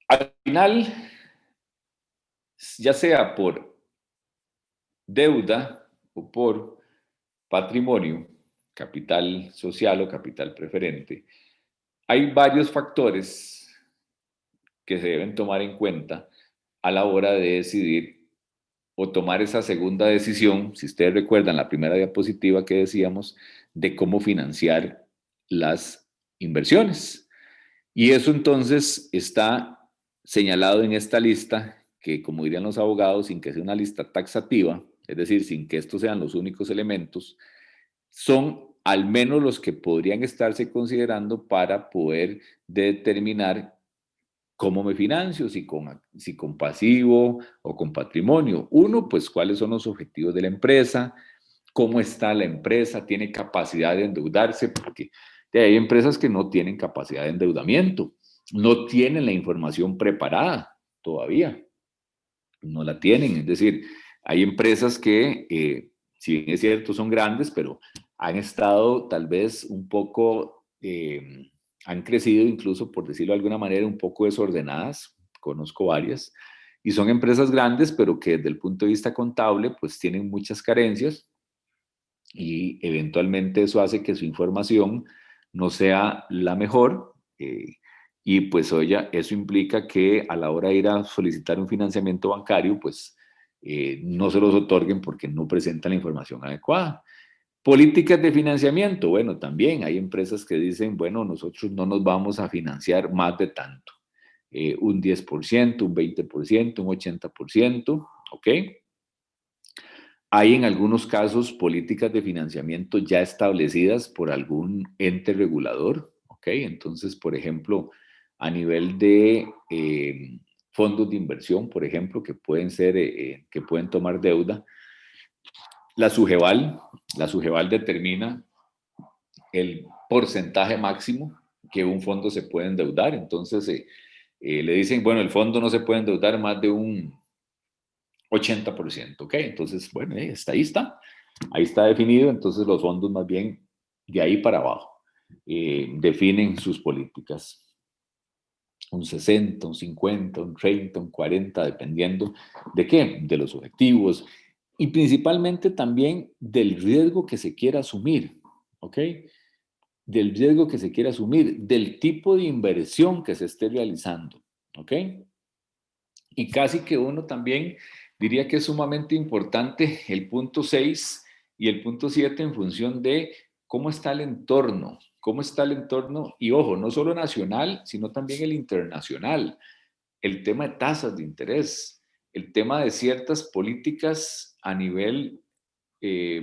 Al final, ya sea por deuda o por patrimonio, capital social o capital preferente, hay varios factores que se deben tomar en cuenta a la hora de decidir o tomar esa segunda decisión, si ustedes recuerdan la primera diapositiva que decíamos, de cómo financiar las inversiones. Y eso entonces está señalado en esta lista que, como dirían los abogados, sin que sea una lista taxativa, es decir, sin que estos sean los únicos elementos, son al menos los que podrían estarse considerando para poder determinar cómo me financio, si con pasivo o con patrimonio. Uno, pues cuáles son los objetivos de la empresa, cómo está la empresa, tiene capacidad de endeudarse, porque hay empresas que no tienen capacidad de endeudamiento, no tienen la información preparada todavía, no la tienen. Es decir, hay empresas que, si bien es cierto, son grandes, pero han estado tal vez un poco, han crecido incluso, por decirlo de alguna manera, un poco desordenadas. Conozco varias. Y son empresas grandes, pero que desde el punto de vista contable, pues tienen muchas carencias y eventualmente eso hace que su información no sea la mejor, y pues oye, eso implica que a la hora de ir a solicitar un financiamiento bancario, pues no se los otorguen porque no presentan la información adecuada. Políticas de financiamiento, bueno, también hay empresas que dicen, bueno, nosotros no nos vamos a financiar más de tanto, un 10%, un 20%, un 80%, ¿ok? Hay en algunos casos políticas de financiamiento ya establecidas por algún ente regulador, ¿ok? Entonces, por ejemplo, a nivel de fondos de inversión, por ejemplo, que pueden ser, que pueden tomar deuda, la SUGEVAL, la SUGEVAL determina el porcentaje máximo que un fondo se puede endeudar. Entonces, le dicen, bueno, el fondo no se puede endeudar más de un 80%, ¿ok? Entonces, bueno, ahí está. Ahí está definido, entonces los fondos más bien de ahí para abajo definen sus políticas. Un 60, un 50, un 30, un 40, dependiendo de qué, de los objetivos y principalmente también del riesgo que se quiera asumir, ¿ok? Del riesgo que se quiera asumir, del tipo de inversión que se esté realizando, ¿ok? Y casi que uno también diría que es sumamente importante el punto 6 y el punto 7 en función de cómo está el entorno y ojo, no solo nacional, sino también el internacional, el tema de tasas de interés, el tema de ciertas políticas a nivel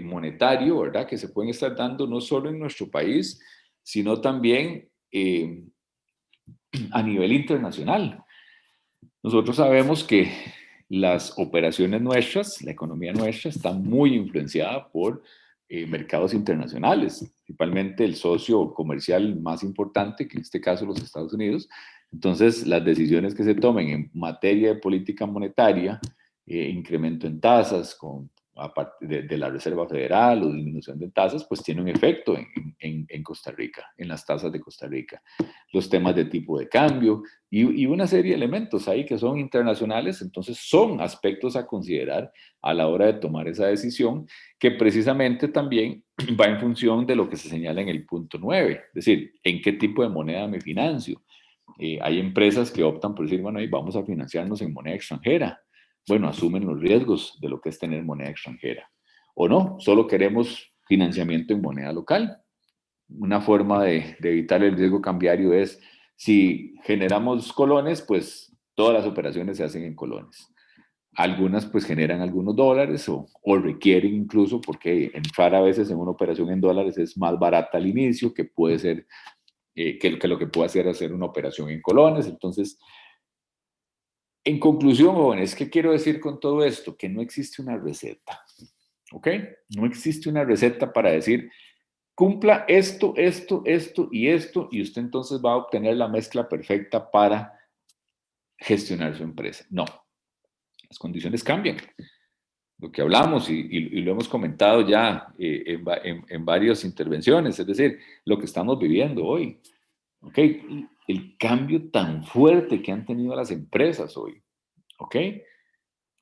monetario, ¿verdad? Que se pueden estar dando no solo en nuestro país, sino también a nivel internacional. Nosotros sabemos que las operaciones nuestras, la economía nuestra, está muy influenciada por mercados internacionales, principalmente el socio comercial más importante, que en este caso los Estados Unidos. Entonces, las decisiones que se tomen en materia de política monetaria, incremento en tasas con aparte de la Reserva Federal o disminución de tasas, pues tiene un efecto en Costa Rica, en las tasas de Costa Rica. Los temas de tipo de cambio y una serie de elementos ahí que son internacionales, entonces son aspectos a considerar a la hora de tomar esa decisión, que precisamente también va en función de lo que se señala en el punto 9, es decir, en qué tipo de moneda me financio. Hay empresas que optan por decir, bueno, ahí vamos a financiarnos en moneda extranjera. Bueno, asumen los riesgos de lo que es tener moneda extranjera. O no, solo queremos financiamiento en moneda local. Una forma de evitar el riesgo cambiario es, si generamos colones, pues todas las operaciones se hacen en colones. Algunas pues generan algunos dólares o requieren incluso, porque entrar a veces en una operación en dólares es más barata al inicio, que puede ser que lo que puede hacer una operación en colones. Entonces, en conclusión, jóvenes, ¿qué quiero decir con todo esto? Que no existe una receta, ¿ok? No existe una receta para decir, cumpla esto, esto, esto y esto, y usted entonces va a obtener la mezcla perfecta para gestionar su empresa. No, las condiciones cambian. Lo que hablamos y lo hemos comentado ya en varias intervenciones, es decir, lo que estamos viviendo hoy. ¿Ok? El cambio tan fuerte que han tenido las empresas hoy. ¿Ok?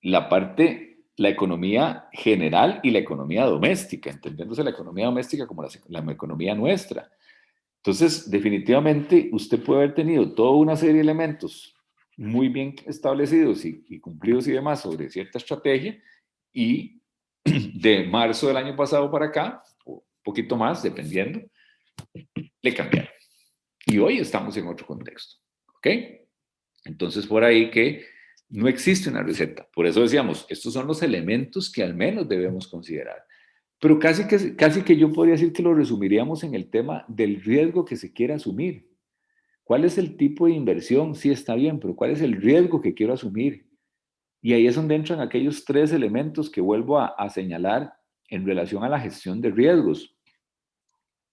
La economía general y la economía doméstica, entendiéndose la economía doméstica como la economía nuestra. Entonces, definitivamente, usted puede haber tenido toda una serie de elementos muy bien establecidos y cumplidos y demás sobre cierta estrategia, y de marzo del año pasado para acá, o un poquito más, dependiendo, le cambiaron. Y hoy estamos en otro contexto. ¿Ok? Entonces, por ahí que no existe una receta. Por eso decíamos, estos son los elementos que al menos debemos considerar. Pero casi que yo podría decir que lo resumiríamos en el tema del riesgo que se quiere asumir. ¿Cuál es el tipo de inversión? Sí, está bien, pero ¿cuál es el riesgo que quiero asumir? Y ahí es donde entran aquellos tres elementos que vuelvo a señalar en relación a la gestión de riesgos: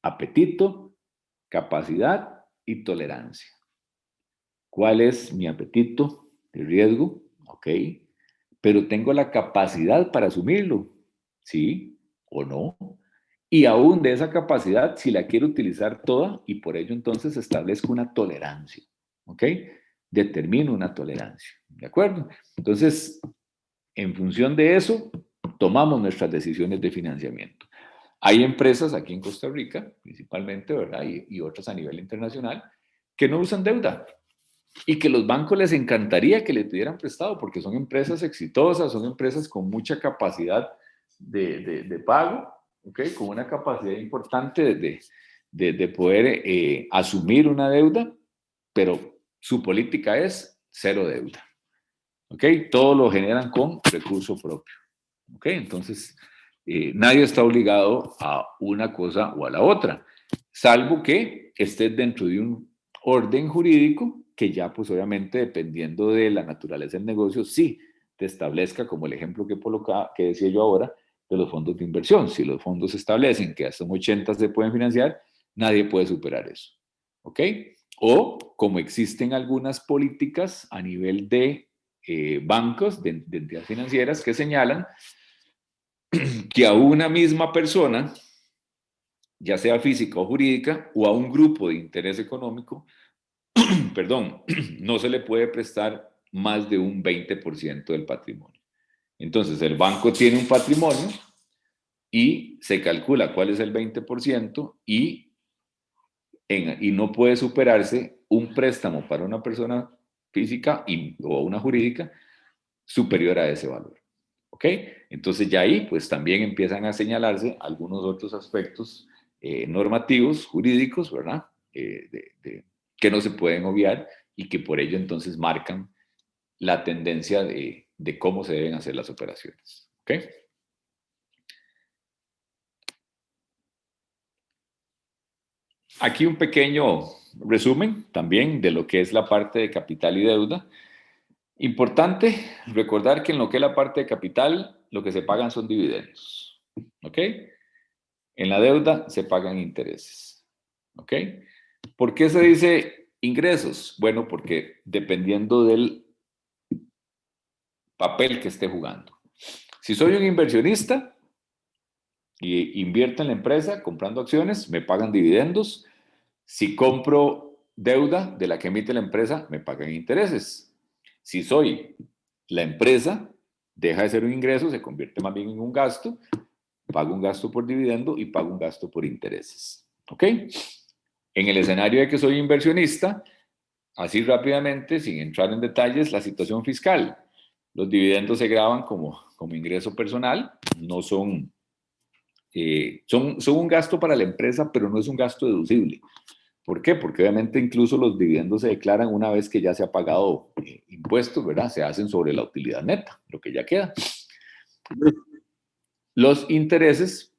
apetito, capacidad y tolerancia. ¿Cuál es mi apetito de riesgo? Ok, pero tengo la capacidad para asumirlo, ¿sí o no? Y aún de esa capacidad, si la quiero utilizar toda, y por ello entonces establezco una tolerancia, ¿ok? Determino una tolerancia, ¿de acuerdo? Entonces, en función de eso, tomamos nuestras decisiones de financiamiento. Hay empresas aquí en Costa Rica, principalmente, ¿verdad? Y otras a nivel internacional, que no usan deuda y que los bancos les encantaría que le tuvieran prestado porque son empresas exitosas, son empresas con mucha capacidad de pago, ¿okay? Con una capacidad importante de poder asumir una deuda, pero su política es cero deuda. ¿Ok? Todo lo generan con recurso propio. ¿Ok? Entonces, nadie está obligado a una cosa o a la otra, salvo que estés dentro de un orden jurídico que ya, pues obviamente, dependiendo de la naturaleza del negocio, sí te establezca, como el ejemplo que decía yo ahora, de los fondos de inversión. Si los fondos establecen que hasta un 80 se pueden financiar, nadie puede superar eso. ¿Ok? O como existen algunas políticas a nivel de bancos, de entidades financieras que señalan que a una misma persona, ya sea física o jurídica, o a un grupo de interés económico, perdón, no se le puede prestar más de un 20% del patrimonio. Entonces, el banco tiene un patrimonio y se calcula cuál es el 20% y no puede superarse un préstamo para una persona física o una jurídica superior a ese valor. ¿Ok? Entonces ya ahí pues también empiezan a señalarse algunos otros aspectos normativos, jurídicos, ¿verdad? Que no se pueden obviar y que por ello entonces marcan la tendencia de cómo se deben hacer las operaciones. ¿Ok? Aquí un pequeño resumen también de lo que es la parte de capital y deuda. Importante recordar que en lo que es la parte de capital, lo que se pagan son dividendos. ¿Ok? En la deuda se pagan intereses. ¿Ok? ¿Por qué se dice ingresos? Bueno, porque dependiendo del papel que esté jugando. Si soy un inversionista y invierto en la empresa comprando acciones, me pagan dividendos. Si compro deuda de la que emite la empresa, me pagan intereses. Si soy la empresa, deja de ser un ingreso, se convierte más bien en un gasto, pago un gasto por dividendo y pago un gasto por intereses. ¿Ok? En el escenario de que soy inversionista, así rápidamente, sin entrar en detalles, la situación fiscal. Los dividendos se graban como ingreso personal, no son, son un gasto para la empresa, pero no es un gasto deducible. ¿Por qué? Porque obviamente incluso los dividendos se declaran una vez que ya se ha pagado impuestos, ¿verdad? Se hacen sobre la utilidad neta, lo que ya queda. Los intereses,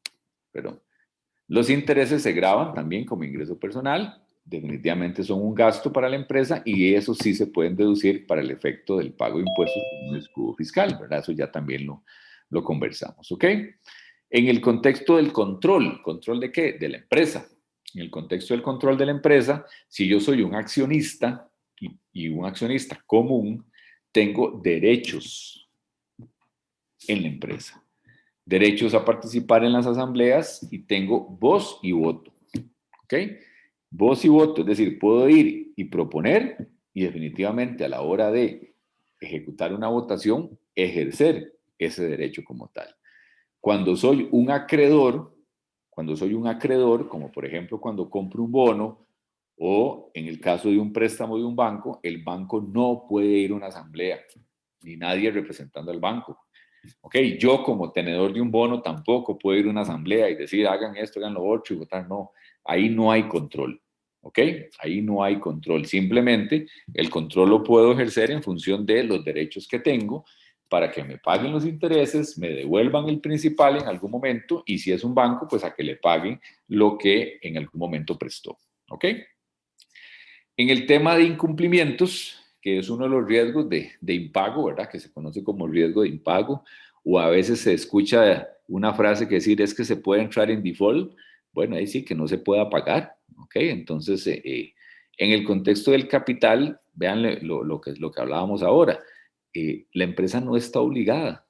perdón, los intereses se graban también como ingreso personal, definitivamente son un gasto para la empresa y eso sí se pueden deducir para el efecto del pago de impuestos como un escudo fiscal, ¿verdad? Eso ya también lo conversamos, ¿ok? En el contexto del control, ¿control de qué? De la empresa. En el contexto del control de la empresa, si yo soy un accionista y un accionista común, tengo derechos en la empresa. Derechos a participar en las asambleas y tengo voz y voto. ¿Ok? Voz y voto, es decir, puedo ir y proponer y definitivamente a la hora de ejecutar una votación, ejercer ese derecho como tal. Cuando soy un acreedor, como por ejemplo cuando compro un bono o en el caso de un préstamo de un banco, el banco no puede ir a una asamblea, ni nadie representando al banco. Ok, yo como tenedor de un bono tampoco puedo ir a una asamblea y decir hagan esto, hagan lo otro y votar. No, ahí no hay control. Ok, ahí no hay control. Simplemente el control lo puedo ejercer en función de los derechos que tengo para que me paguen los intereses, me devuelvan el principal en algún momento y si es un banco, pues a que le paguen lo que en algún momento prestó. ¿Ok? En el tema de incumplimientos, que es uno de los riesgos de impago, ¿verdad? Que se conoce como riesgo de impago, o a veces se escucha una frase que decir es que se puede entrar en default. Bueno, ahí sí que no se pueda pagar, ¿ok? Entonces, en el contexto del capital, vean lo que hablábamos ahora, la empresa no está obligada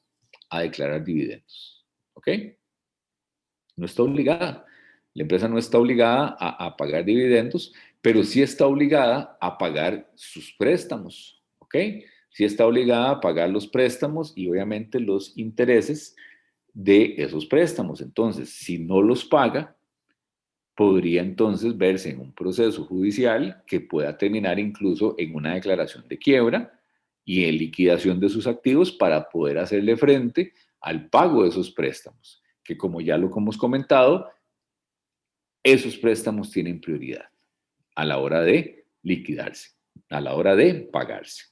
a declarar dividendos, ¿ok? No está obligada. La empresa no está obligada a pagar dividendos, pero sí está obligada a pagar sus préstamos, ¿ok? Sí está obligada a pagar los préstamos y obviamente los intereses de esos préstamos. Entonces, si no los paga, podría entonces verse en un proceso judicial que pueda terminar incluso en una declaración de quiebra y en liquidación de sus activos para poder hacerle frente al pago de esos préstamos, que como ya lo hemos comentado, esos préstamos tienen prioridad a la hora de liquidarse, a la hora de pagarse.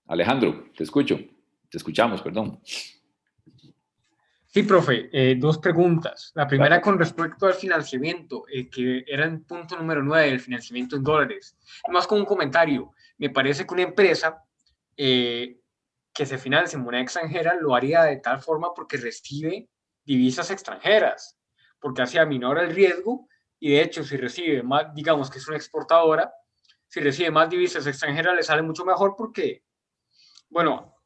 Alejandro, te escuchamos, perdón. Sí, profe, dos preguntas. La primera con respecto al financiamiento, que era el punto número 9, el financiamiento en dólares. Más con un comentario, me parece que una empresa que se financie en moneda extranjera lo haría de tal forma porque recibe divisas extranjeras, porque así aminora el riesgo y de hecho si recibe más, digamos que es una exportadora, si recibe más divisas extranjeras le sale mucho mejor porque, bueno,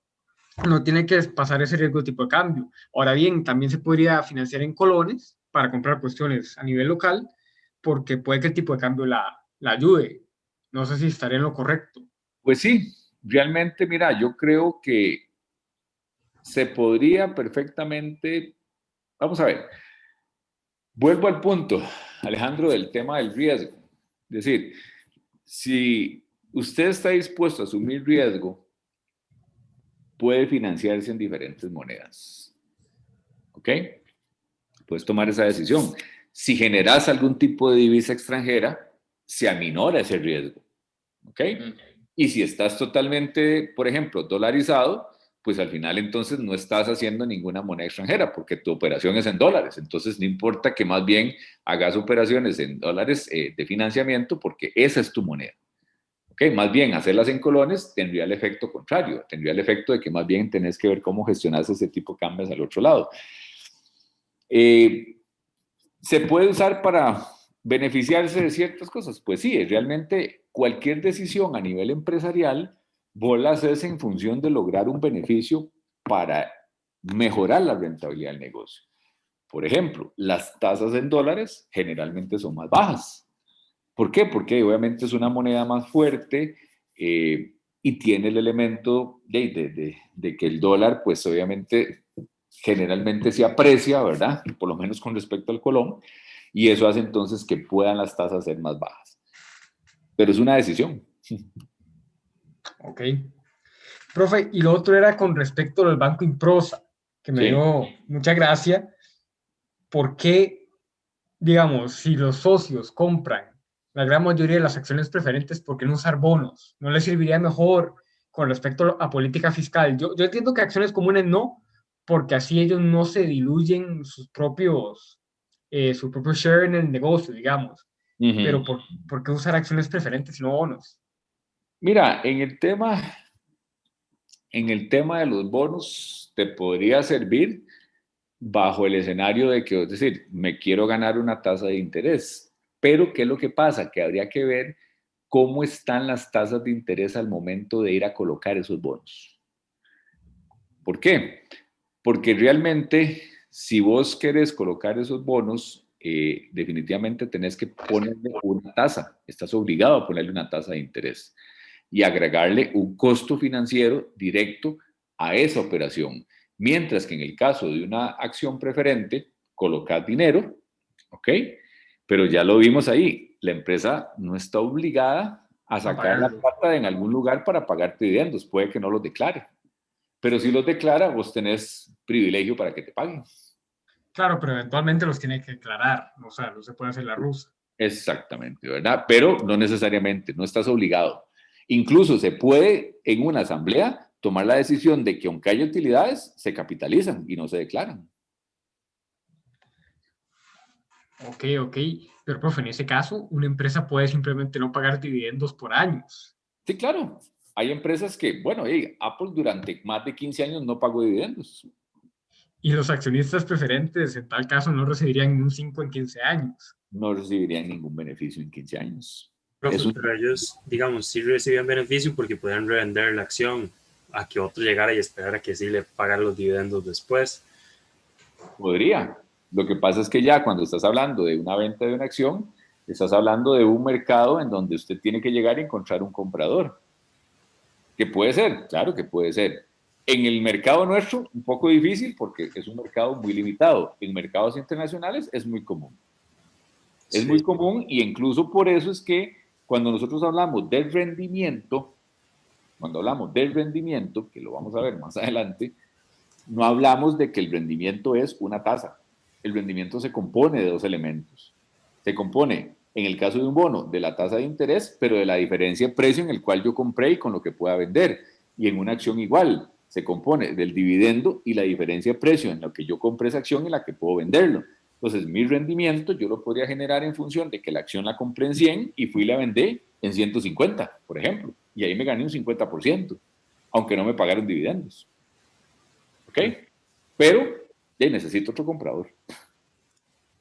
no tiene que pasar ese riesgo de tipo de cambio. Ahora bien, también se podría financiar en colones para comprar cuestiones a nivel local, porque puede que el tipo de cambio la ayude. No sé si estaré en lo correcto. Pues sí, realmente, mira, yo creo que se podría perfectamente, vamos a ver, vuelvo al punto, Alejandro, del tema del riesgo. Es decir, si usted está dispuesto a asumir riesgo, puede financiarse en diferentes monedas. ¿Ok? Puedes tomar esa decisión. Si generas algún tipo de divisa extranjera, se aminora ese riesgo. ¿Ok? Y si estás totalmente, por ejemplo, dolarizado, pues al final entonces no estás haciendo ninguna moneda extranjera porque tu operación es en dólares. Entonces no importa que más bien hagas operaciones en dólares de financiamiento porque esa es tu moneda. ¿Ok? Más bien hacerlas en colones tendría el efecto contrario, tendría el efecto de que más bien tenés que ver cómo gestionas ese tipo de cambios al otro lado. ¿Se puede usar para beneficiarse de ciertas cosas? Pues sí, realmente cualquier decisión a nivel empresarial, vos la haces en función de lograr un beneficio para mejorar la rentabilidad del negocio. Por ejemplo, las tasas en dólares generalmente son más bajas. ¿Por qué? Porque obviamente es una moneda más fuerte y tiene el elemento de que el dólar, pues obviamente generalmente se aprecia, ¿verdad? Por lo menos con respecto al colón, y eso hace entonces que puedan las tasas ser más bajas. Pero es una decisión. Ok. Profe, y lo otro era con respecto al Banco Improsa, que me Sí. dio mucha gracia. ¿Por qué, digamos, si los socios compran la gran mayoría de las acciones preferentes, ¿por qué no usar bonos? ¿No les serviría mejor con respecto a política fiscal? Yo entiendo que acciones comunes no, porque así ellos no se diluyen su propio share en el negocio, digamos. Pero ¿por qué usar acciones preferentes y no bonos? Mira, en el tema de los bonos te podría servir bajo el escenario de que, es decir, me quiero ganar una tasa de interés. Pero, ¿qué es lo que pasa? Que habría que ver cómo están las tasas de interés al momento de ir a colocar esos bonos. ¿Por qué? Porque realmente, si vos querés colocar esos bonos, definitivamente tenés que ponerle una tasa. Estás obligado a ponerle una tasa de interés y agregarle un costo financiero directo a esa operación. Mientras que en el caso de una acción preferente, colocas dinero, ¿ok? Pero ya lo vimos ahí, la empresa no está obligada a sacar la plata en algún lugar para pagarte dividendos, puede que no los declare. Pero si los declara, vos tenés privilegio para que te paguen. Claro, pero eventualmente los tiene que declarar, o sea, no se puede hacer la rusa. Exactamente, ¿verdad? Pero no necesariamente, no estás obligado. Incluso se puede en una asamblea tomar la decisión de que aunque haya utilidades, se capitalizan y no se declaran. Ok, ok. Pero, profe, en ese caso, una empresa puede simplemente no pagar dividendos por años. Sí, claro. Hay empresas que, bueno, Apple durante más de 15 años no pagó dividendos. Y los accionistas preferentes, en tal caso, no recibirían ni un 5 en 15 años. No recibirían ningún beneficio en 15 años. Profe, pero ellos, digamos, sí recibían beneficio porque podían revender la acción a que otro llegara y esperara que sí le pagara los dividendos después. Podría. Lo que pasa es que ya cuando estás hablando de una venta de una acción, estás hablando de un mercado en donde usted tiene que llegar y encontrar un comprador. Que puede ser, claro que puede ser. En el mercado nuestro, un poco difícil porque es un mercado muy limitado. En mercados internacionales es muy común. Es Sí. muy común y incluso por eso es que cuando nosotros hablamos del rendimiento, que lo vamos a ver más adelante, no hablamos de que el rendimiento es una tasa. El rendimiento se compone de dos elementos. Se compone, en el caso de un bono, de la tasa de interés, pero de la diferencia de precio en el cual yo compré y con lo que pueda vender. Y en una acción igual, se compone del dividendo y la diferencia de precio en lo que yo compré esa acción y la que puedo venderlo. Entonces, mi rendimiento yo lo podría generar en función de que la acción la compré en 100 y fui y la vendí en 150, por ejemplo. Y ahí me gané un 50%, aunque no me pagaron dividendos. ¿Ok? Pero necesito otro comprador.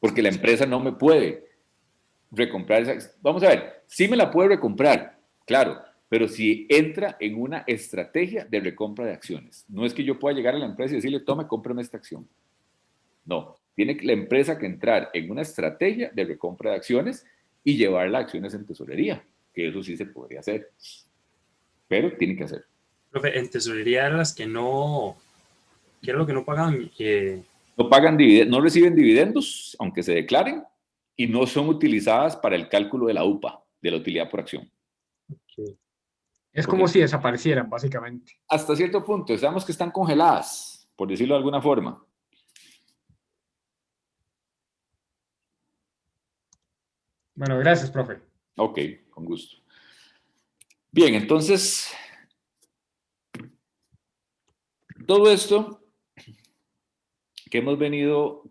Porque la empresa no me puede recomprar esa. Vamos a ver, sí me la puede recomprar, claro, pero si entra en una estrategia de recompra de acciones. No es que yo pueda llegar a la empresa y decirle, tome, cómprame esta acción. No, tiene la empresa que entrar en una estrategia de recompra de acciones y llevarla a acciones en tesorería, que eso sí se podría hacer, pero tiene que hacer. Profe, en tesorería eran las que no, ¿qué era lo que no pagaban? No pagan dividendos, no reciben dividendos, aunque se declaren, y no son utilizadas para el cálculo de la UPA, de la utilidad por acción. Es como Porque si desaparecieran, básicamente. hasta cierto punto, sabemos que están congeladas, por decirlo de alguna forma. Bueno, gracias, profe. Ok, con gusto. Bien, entonces, todo esto que hemos venido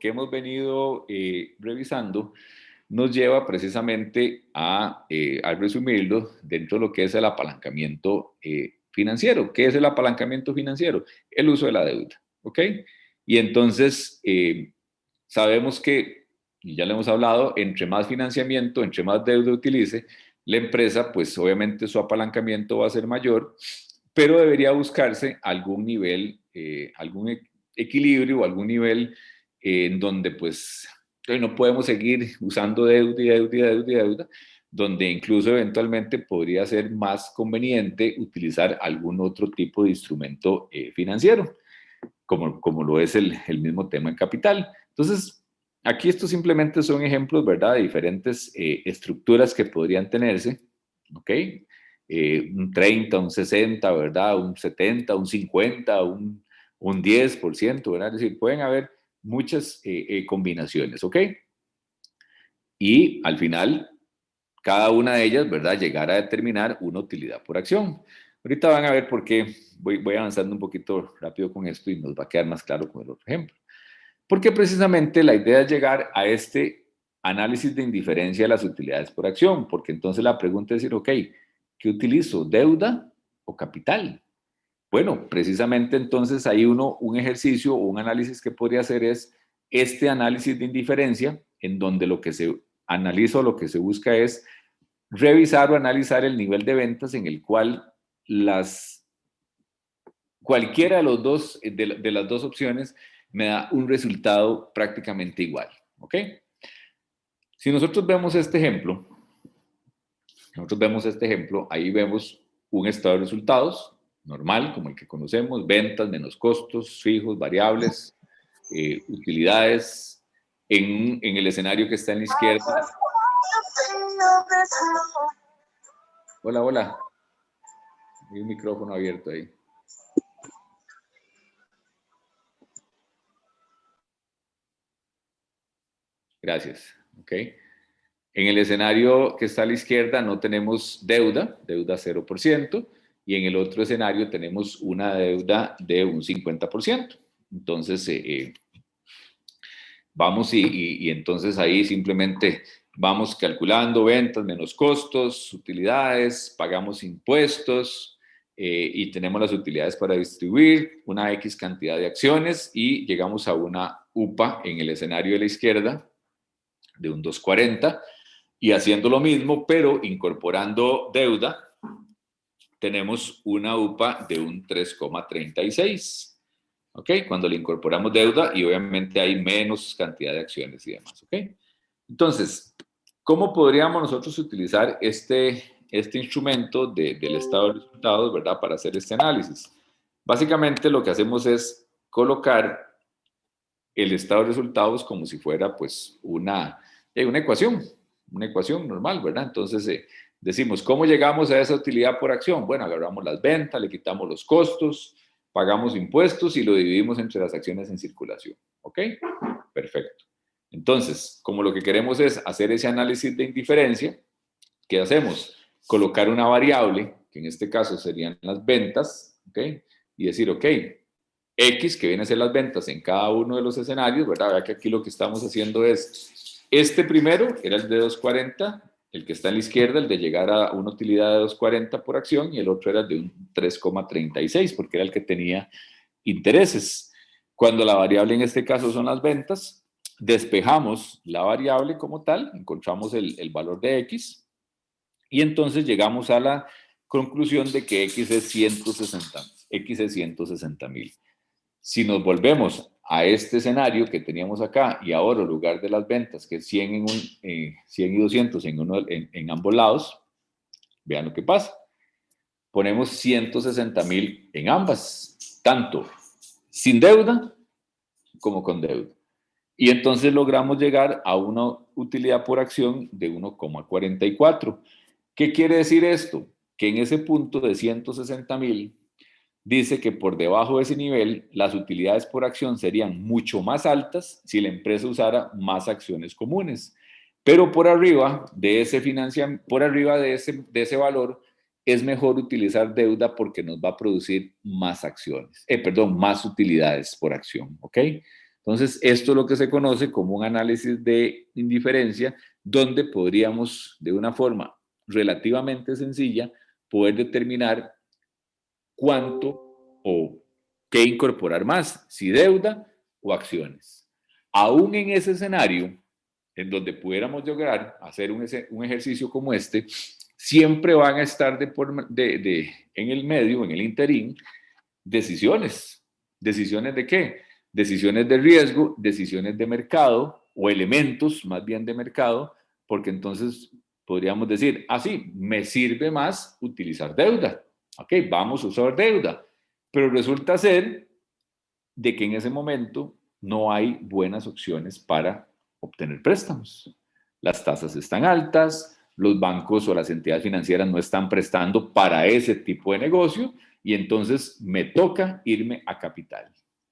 revisando nos lleva precisamente al resumirlo dentro de lo que es el apalancamiento financiero. ¿Qué es el apalancamiento financiero? El uso de la deuda, ¿ok? Y entonces sabemos que, y ya le hemos hablado, entre más financiamiento, entre más deuda utilice la empresa, pues obviamente su apalancamiento va a ser mayor, pero debería buscarse algún nivel, algún equilibrio o algún nivel en donde pues no podemos seguir usando deuda y deuda y deuda y deuda, donde incluso eventualmente podría ser más conveniente utilizar algún otro tipo de instrumento financiero, como lo es el mismo tema en capital. Entonces, aquí estos simplemente son ejemplos, ¿verdad?, de diferentes estructuras que podrían tenerse, ¿ok? Un 30, un 60, ¿verdad?, un 70, un 50, un 10%, ¿verdad? Es decir, pueden haber muchas combinaciones, ¿ok? Y al final, cada una de ellas, ¿verdad?, llegar a determinar una utilidad por acción. Ahorita van a ver por qué voy avanzando un poquito rápido con esto y nos va a quedar más claro con el otro ejemplo. Porque precisamente la idea es llegar a este análisis de indiferencia de las utilidades por acción, porque entonces la pregunta es decir, ok, ¿qué utilizo? ¿Deuda o capital? Bueno, precisamente entonces hay un ejercicio o un análisis que podría hacer es este análisis de indiferencia, en donde lo que se analiza o lo que se busca es revisar o analizar el nivel de ventas en el cual cualquiera de, los dos, de las dos opciones me da un resultado prácticamente igual. ¿Ok? Si nosotros vemos este ejemplo, ahí vemos un estado de resultados normal, como el que conocemos, ventas menos costos fijos, variables, utilidades, en el escenario que está en la izquierda. Hola, hola. Hay un micrófono abierto ahí. Gracias. ¿Ok? En el escenario que está a la izquierda no tenemos deuda 0%, y en el otro escenario tenemos una deuda de un 50%. Entonces, vamos y entonces ahí simplemente vamos calculando ventas menos costos, utilidades, pagamos impuestos y tenemos las utilidades para distribuir, una X cantidad de acciones y llegamos a una UPA en el escenario de la izquierda de un 240, y haciendo lo mismo, pero incorporando deuda, tenemos una UPA de un 3,36. ¿Ok? Cuando le incorporamos deuda y obviamente hay menos cantidad de acciones y demás. ¿Ok? Entonces, ¿cómo podríamos nosotros utilizar este instrumento del estado de resultados, ¿verdad?, para hacer este análisis? Básicamente lo que hacemos es colocar el estado de resultados como si fuera pues una ecuación normal, ¿verdad? Entonces decimos, ¿cómo llegamos a esa utilidad por acción? Bueno, agarramos las ventas, le quitamos los costos, pagamos impuestos y lo dividimos entre las acciones en circulación, ¿ok? Perfecto. Entonces, como lo que queremos es hacer ese análisis de indiferencia, ¿qué hacemos? Colocar una variable, que en este caso serían las ventas, ¿ok? Y decir, ok, X, que viene a ser las ventas en cada uno de los escenarios, ¿verdad? Vea que aquí lo que estamos haciendo es, este primero era el de 240, el que está en la izquierda, el de llegar a una utilidad de 240 por acción, y el otro era de un 3,36, porque era el que tenía intereses. Cuando la variable en este caso son las ventas, despejamos la variable como tal, encontramos el valor de X, y entonces llegamos a la conclusión de que X es 160.000. Si nos volvemos a este escenario que teníamos acá y ahora en lugar de las ventas, que es 100, 100 y 200 en ambos lados, vean lo que pasa. Ponemos 160.000 en ambas, tanto sin deuda como con deuda. Y entonces logramos llegar a una utilidad por acción de 1,44. ¿Qué quiere decir esto? Que en ese punto de 160.000 dice que por debajo de ese nivel las utilidades por acción serían mucho más altas si la empresa usara más acciones comunes. Pero por arriba de ese de ese valor es mejor utilizar deuda porque nos va a producir más acciones, más utilidades por acción, ¿ok? Entonces, esto es lo que se conoce como un análisis de indiferencia, donde podríamos, de una forma relativamente sencilla, poder determinar cuánto o qué incorporar más, si deuda o acciones. Aún en ese escenario, en donde pudiéramos lograr hacer un ejercicio como este, siempre van a estar en el medio, en el interín, decisiones. ¿Decisiones de qué? Decisiones de riesgo, decisiones de mercado o elementos más bien de mercado, porque entonces podríamos decir, sí, me sirve más utilizar deuda. Ok, vamos a usar deuda. Pero resulta ser de que en ese momento no hay buenas opciones para obtener préstamos. Las tasas están altas, los bancos o las entidades financieras no están prestando para ese tipo de negocio y entonces me toca irme a capital.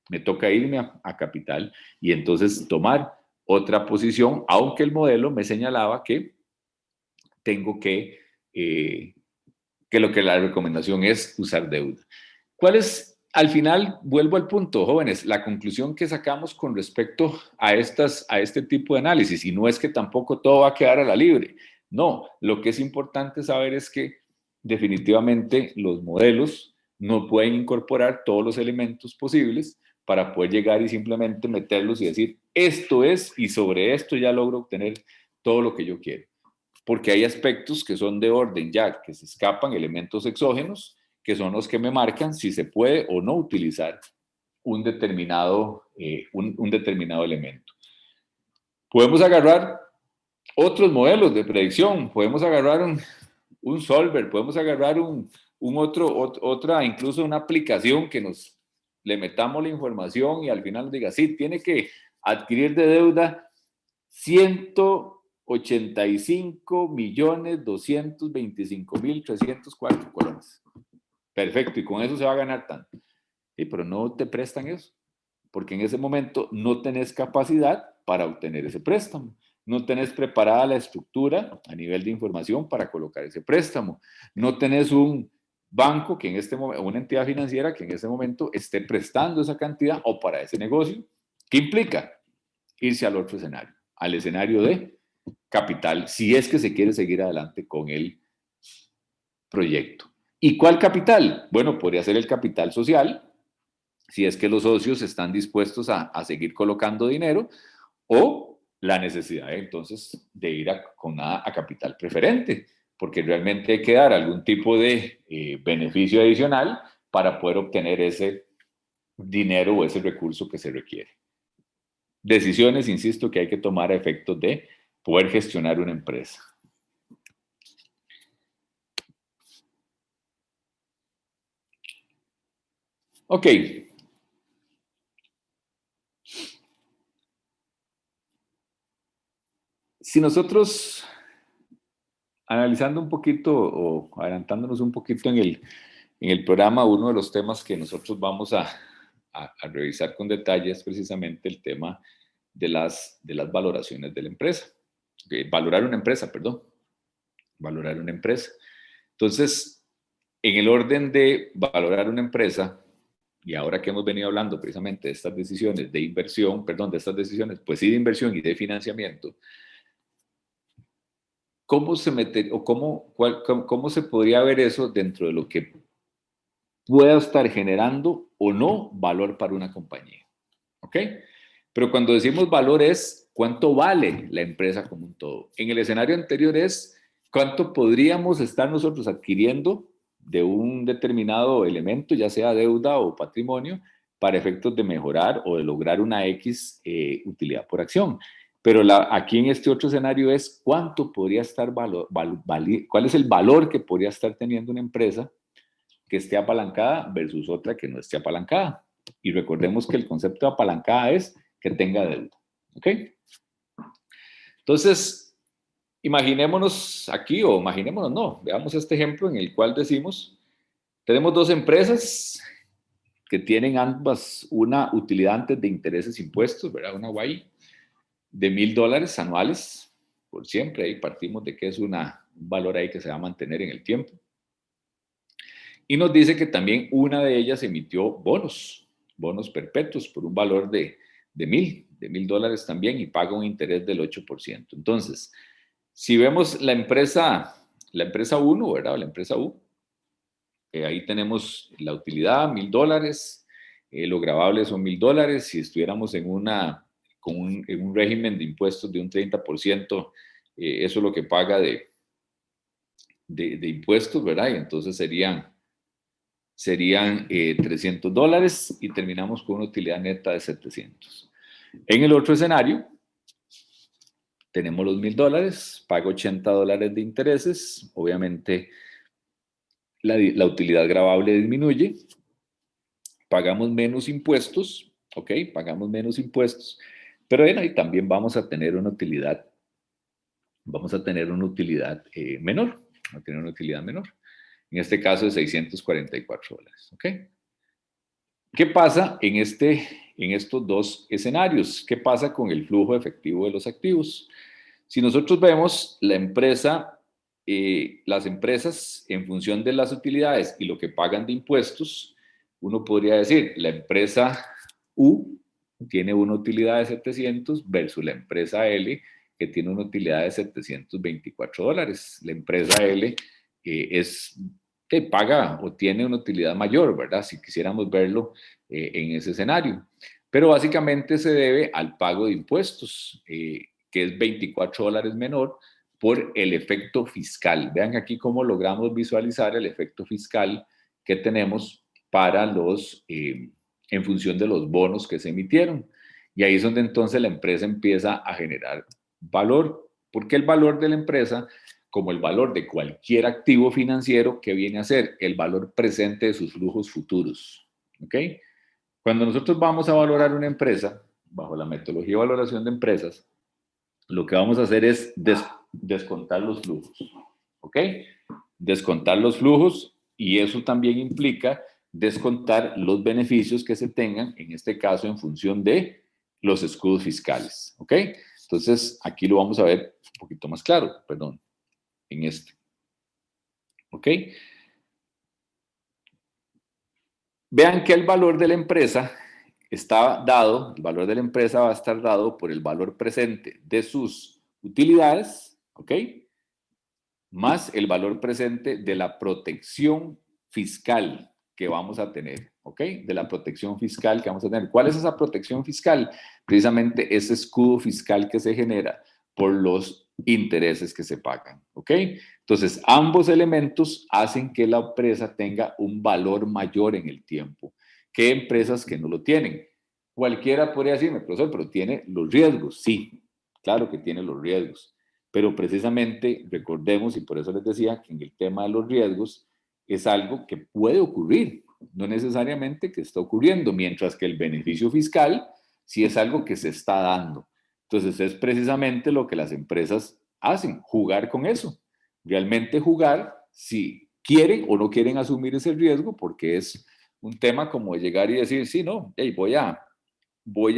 Me toca irme a capital y entonces tomar otra posición, aunque el modelo me señalaba que tengo que lo que la recomendación es usar deuda. ¿Cuál es, al final, vuelvo al punto, jóvenes, la conclusión que sacamos con respecto a este tipo de análisis? Y no es que tampoco todo va a quedar a la libre. No, lo que es importante saber es que definitivamente los modelos no pueden incorporar todos los elementos posibles para poder llegar y simplemente meterlos y decir, esto es, y sobre esto ya logro obtener todo lo que yo quiero. Porque hay aspectos que son de orden ya, que se escapan, elementos exógenos, que son los que me marcan si se puede o no utilizar un determinado elemento. Podemos agarrar otros modelos de predicción, podemos agarrar un solver, podemos agarrar incluso una aplicación que le metamos la información y al final nos diga, sí, tiene que adquirir de deuda 185.225.304 colones. Perfecto, y con eso se va a ganar tanto. Sí, pero no te prestan eso, porque en ese momento no tenés capacidad para obtener ese préstamo. No tenés preparada la estructura a nivel de información para colocar ese préstamo. No tenés un banco que en este momento, una entidad financiera que en ese momento esté prestando esa cantidad o para ese negocio. ¿Qué implica? Irse al otro escenario, al escenario de capital, si es que se quiere seguir adelante con el proyecto. ¿Y cuál capital? Bueno, podría ser el capital social, si es que los socios están dispuestos a seguir colocando dinero, o la necesidad entonces de ir a capital preferente, porque realmente hay que dar algún tipo de beneficio adicional para poder obtener ese dinero o ese recurso que se requiere. Decisiones, insisto, que hay que tomar a efectos de poder gestionar una empresa. Ok. Si nosotros, analizando un poquito o adelantándonos un poquito en el programa, uno de los temas que nosotros vamos a revisar con detalle es precisamente el tema de las valoraciones de la empresa. Valorar una empresa, perdón. Valorar una empresa. Entonces, en el orden de valorar una empresa, y ahora que hemos venido hablando precisamente de estas decisiones de inversión, perdón, de estas decisiones, pues sí, de inversión y de financiamiento, ¿cómo se mete o cómo se podría ver eso dentro de lo que pueda estar generando o no valor para una compañía? ¿Ok? Pero cuando decimos valor es cuánto vale la empresa como un todo. En el escenario anterior es cuánto podríamos estar nosotros adquiriendo de un determinado elemento, ya sea deuda o patrimonio, para efectos de mejorar o de lograr una X utilidad por acción. Pero aquí en este otro escenario es cuánto podría estar cuál es el valor que podría estar teniendo una empresa que esté apalancada versus otra que no esté apalancada. Y recordemos que el concepto de apalancada es que tenga deuda. ¿Ok? Entonces, imaginémonos aquí, o imaginémonos no, veamos este ejemplo en el cual decimos, tenemos dos empresas que tienen ambas una utilidad antes de intereses impuestos, ¿verdad? Una UAI de $1,000 anuales, por siempre, ahí partimos de que es un valor ahí que se va a mantener en el tiempo. Y nos dice que también una de ellas emitió bonos perpetuos por un valor de $1,000 también y paga un interés del 8%. Entonces, si vemos la empresa 1, ¿verdad? La empresa U, ahí tenemos la utilidad, $1,000, lo gravable son $1,000. Si estuviéramos en un régimen de impuestos de un 30%, eso es lo que paga de impuestos, ¿verdad? Y entonces serían $300 y terminamos con una utilidad neta de 700. En el otro escenario, tenemos los $1,000, paga $80 de intereses, obviamente la utilidad gravable disminuye, pagamos menos impuestos, ¿ok? Pagamos menos impuestos, pero ahí también vamos a tener una utilidad, menor, En este caso de $644, ¿ok? ¿Qué pasa en estos dos escenarios? ¿Qué pasa con el flujo efectivo de los activos? Si nosotros vemos las empresas en función de las utilidades y lo que pagan de impuestos, uno podría decir, la empresa U tiene una utilidad de 700 versus la empresa L que tiene una utilidad de $724. La empresa L que paga o tiene una utilidad mayor, ¿verdad? Si quisiéramos verlo en ese escenario. Pero básicamente se debe al pago de impuestos, que es $24 menor por el efecto fiscal. Vean aquí cómo logramos visualizar el efecto fiscal que tenemos para en función de los bonos que se emitieron. Y ahí es donde entonces la empresa empieza a generar valor. Porque el valor de la empresa, como el valor de cualquier activo financiero, que viene a ser el valor presente de sus flujos futuros. ¿Ok? Cuando nosotros vamos a valorar una empresa, bajo la metodología de valoración de empresas, lo que vamos a hacer es descontar los flujos. ¿Ok? Descontar los flujos, y eso también implica descontar los beneficios que se tengan, en este caso en función de los escudos fiscales. ¿Ok? Entonces, aquí lo vamos a ver un poquito más claro, perdón, en este. ¿Ok? Vean que el valor de la empresa está dado, el valor de la empresa va a estar dado por el valor presente de sus utilidades, ¿ok? Más el valor presente de la protección fiscal que vamos a tener, ¿ok? De la protección fiscal que vamos a tener. ¿Cuál es esa protección fiscal? Precisamente ese escudo fiscal que se genera por los intereses que se pagan, ¿ok? Entonces, ambos elementos hacen que la empresa tenga un valor mayor en el tiempo que empresas que no lo tienen. Cualquiera podría decirme, profesor, pero tiene los riesgos. Sí, claro que tiene los riesgos. Pero precisamente recordemos, y por eso les decía que en el tema de los riesgos es algo que puede ocurrir. no necesariamente que está ocurriendo, mientras que el beneficio fiscal sí es algo que se está dando. Entonces es precisamente lo que las empresas hacen, jugar con eso. Realmente jugar si quieren o no quieren asumir ese riesgo, porque es un tema como de llegar y decir, sí, no, hey, voy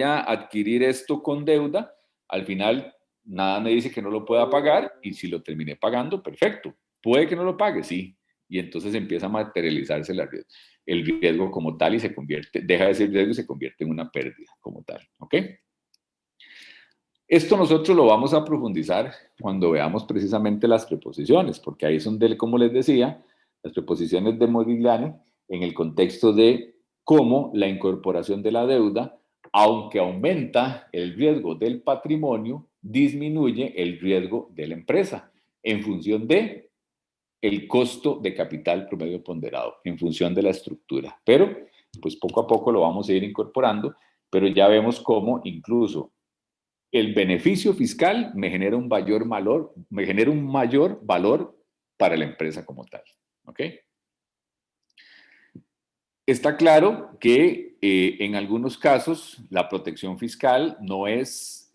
a adquirir esto con deuda, al final nada me dice que no lo pueda pagar y si lo terminé pagando, perfecto. Puede que no lo pague, sí. Y entonces empieza a materializarse el riesgo como tal y se convierte, deja de ser riesgo y se convierte en una pérdida como tal. ¿Ok? Esto nosotros lo vamos a profundizar cuando veamos precisamente las preposiciones, porque ahí son, como les decía, las preposiciones de Modigliani en el contexto de cómo la incorporación de la deuda, aunque aumenta el riesgo del patrimonio, disminuye el riesgo de la empresa en función de el costo de capital promedio ponderado, en función de la estructura. Pero, pues poco a poco lo vamos a ir incorporando, pero ya vemos cómo incluso el beneficio fiscal me genera un mayor valor para la empresa como tal. ¿Ok? Está claro que en algunos casos la protección fiscal no es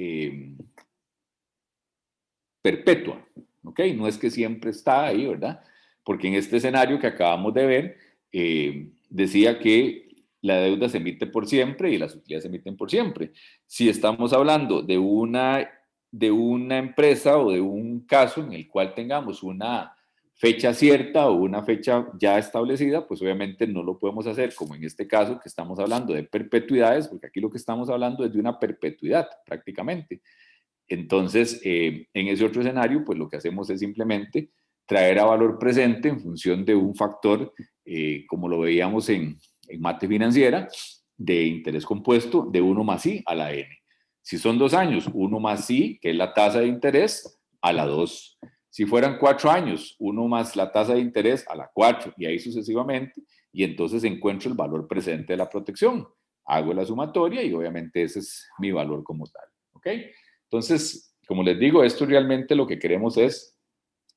perpetua. ¿Ok? No es que siempre está ahí, ¿verdad? Porque en este escenario que acabamos de ver, decía que la deuda se emite por siempre y las utilidades se emiten por siempre. Si estamos hablando de una empresa o de un caso en el cual tengamos una fecha cierta o una fecha ya establecida, pues obviamente no lo podemos hacer como en este caso que estamos hablando de perpetuidades, porque aquí lo que estamos hablando es de una perpetuidad prácticamente. Entonces, en ese otro escenario, pues lo que hacemos es simplemente traer a valor presente en función de un factor, como lo veíamos en mate financiera, de interés compuesto de 1 más i a la n. Si son 2 años, 1 más i, que es la tasa de interés, a la 2. Si fueran 4 años, 1 más la tasa de interés a la 4, y ahí sucesivamente, y entonces encuentro el valor presente de la protección. Hago la sumatoria y obviamente ese es mi valor como tal. ¿Ok? Entonces, como les digo, esto realmente lo que queremos es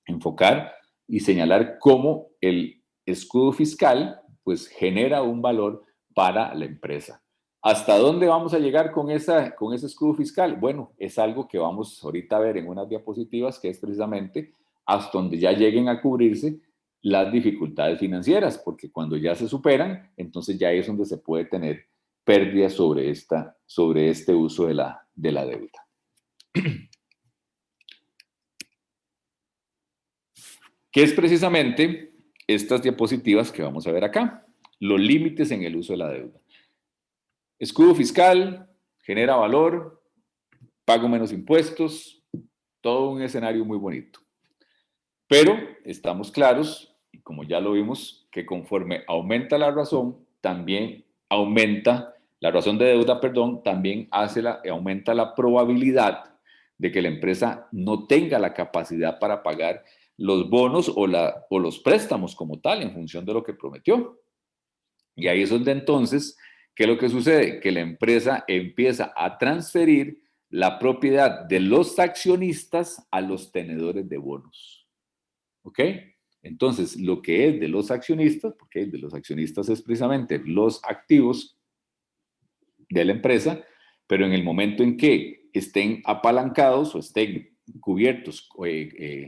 enfocar y señalar cómo el escudo fiscal pues genera un valor para la empresa. ¿Hasta dónde vamos a llegar con ese escudo fiscal? Bueno, es algo que vamos ahorita a ver en unas diapositivas, que es precisamente hasta donde ya lleguen a cubrirse las dificultades financieras, porque cuando ya se superan, entonces ya es donde se puede tener pérdidas sobre este uso de la deuda. Que es precisamente estas diapositivas que vamos a ver acá, los límites en el uso de la deuda. Escudo fiscal, genera valor, pago menos impuestos, todo un escenario muy bonito. Pero estamos claros, y como ya lo vimos, que conforme aumenta la razón, también aumenta, la razón de deuda, perdón, también aumenta la probabilidad de que la empresa no tenga la capacidad para pagar los bonos o los préstamos como tal, en función de lo que prometió. Y ahí es donde entonces, ¿qué es lo que sucede? Que la empresa empieza a transferir la propiedad de los accionistas a los tenedores de bonos. ¿Ok? Entonces, lo que es de los accionistas, porque de los accionistas es precisamente los activos de la empresa, pero en el momento en que estén apalancados o estén cubiertos,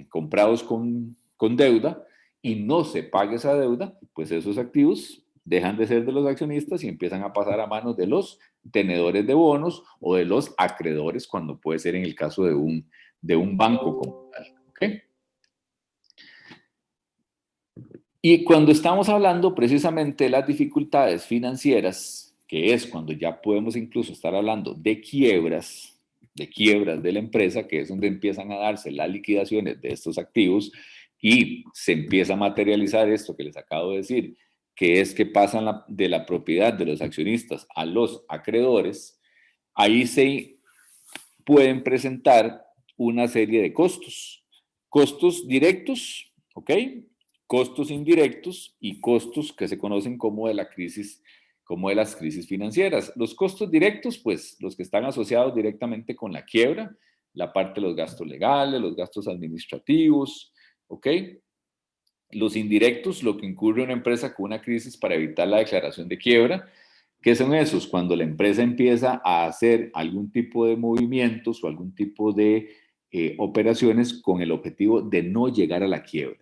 comprados con deuda y no se pague esa deuda, pues esos activos dejan de ser de los accionistas y empiezan a pasar a manos de los tenedores de bonos o de los acreedores, cuando puede ser en el caso de un banco como tal. ¿Ok? Y cuando estamos hablando precisamente de las dificultades financieras, que es cuando ya podemos incluso estar hablando de quiebras de la empresa, que es donde empiezan a darse las liquidaciones de estos activos y se empieza a materializar esto que les acabo de decir, que es que pasan de la propiedad de los accionistas a los acreedores, ahí se pueden presentar una serie de costos. Costos directos, ¿ok? Costos indirectos y costos que se conocen como de las crisis financieras. Los costos directos, pues los que están asociados directamente con la quiebra, la parte de los gastos legales, los gastos administrativos, ¿ok? Los indirectos, lo que incurre una empresa con una crisis para evitar la declaración de quiebra. ¿Qué son esos? Cuando la empresa empieza a hacer algún tipo de movimientos o algún tipo de operaciones con el objetivo de no llegar a la quiebra.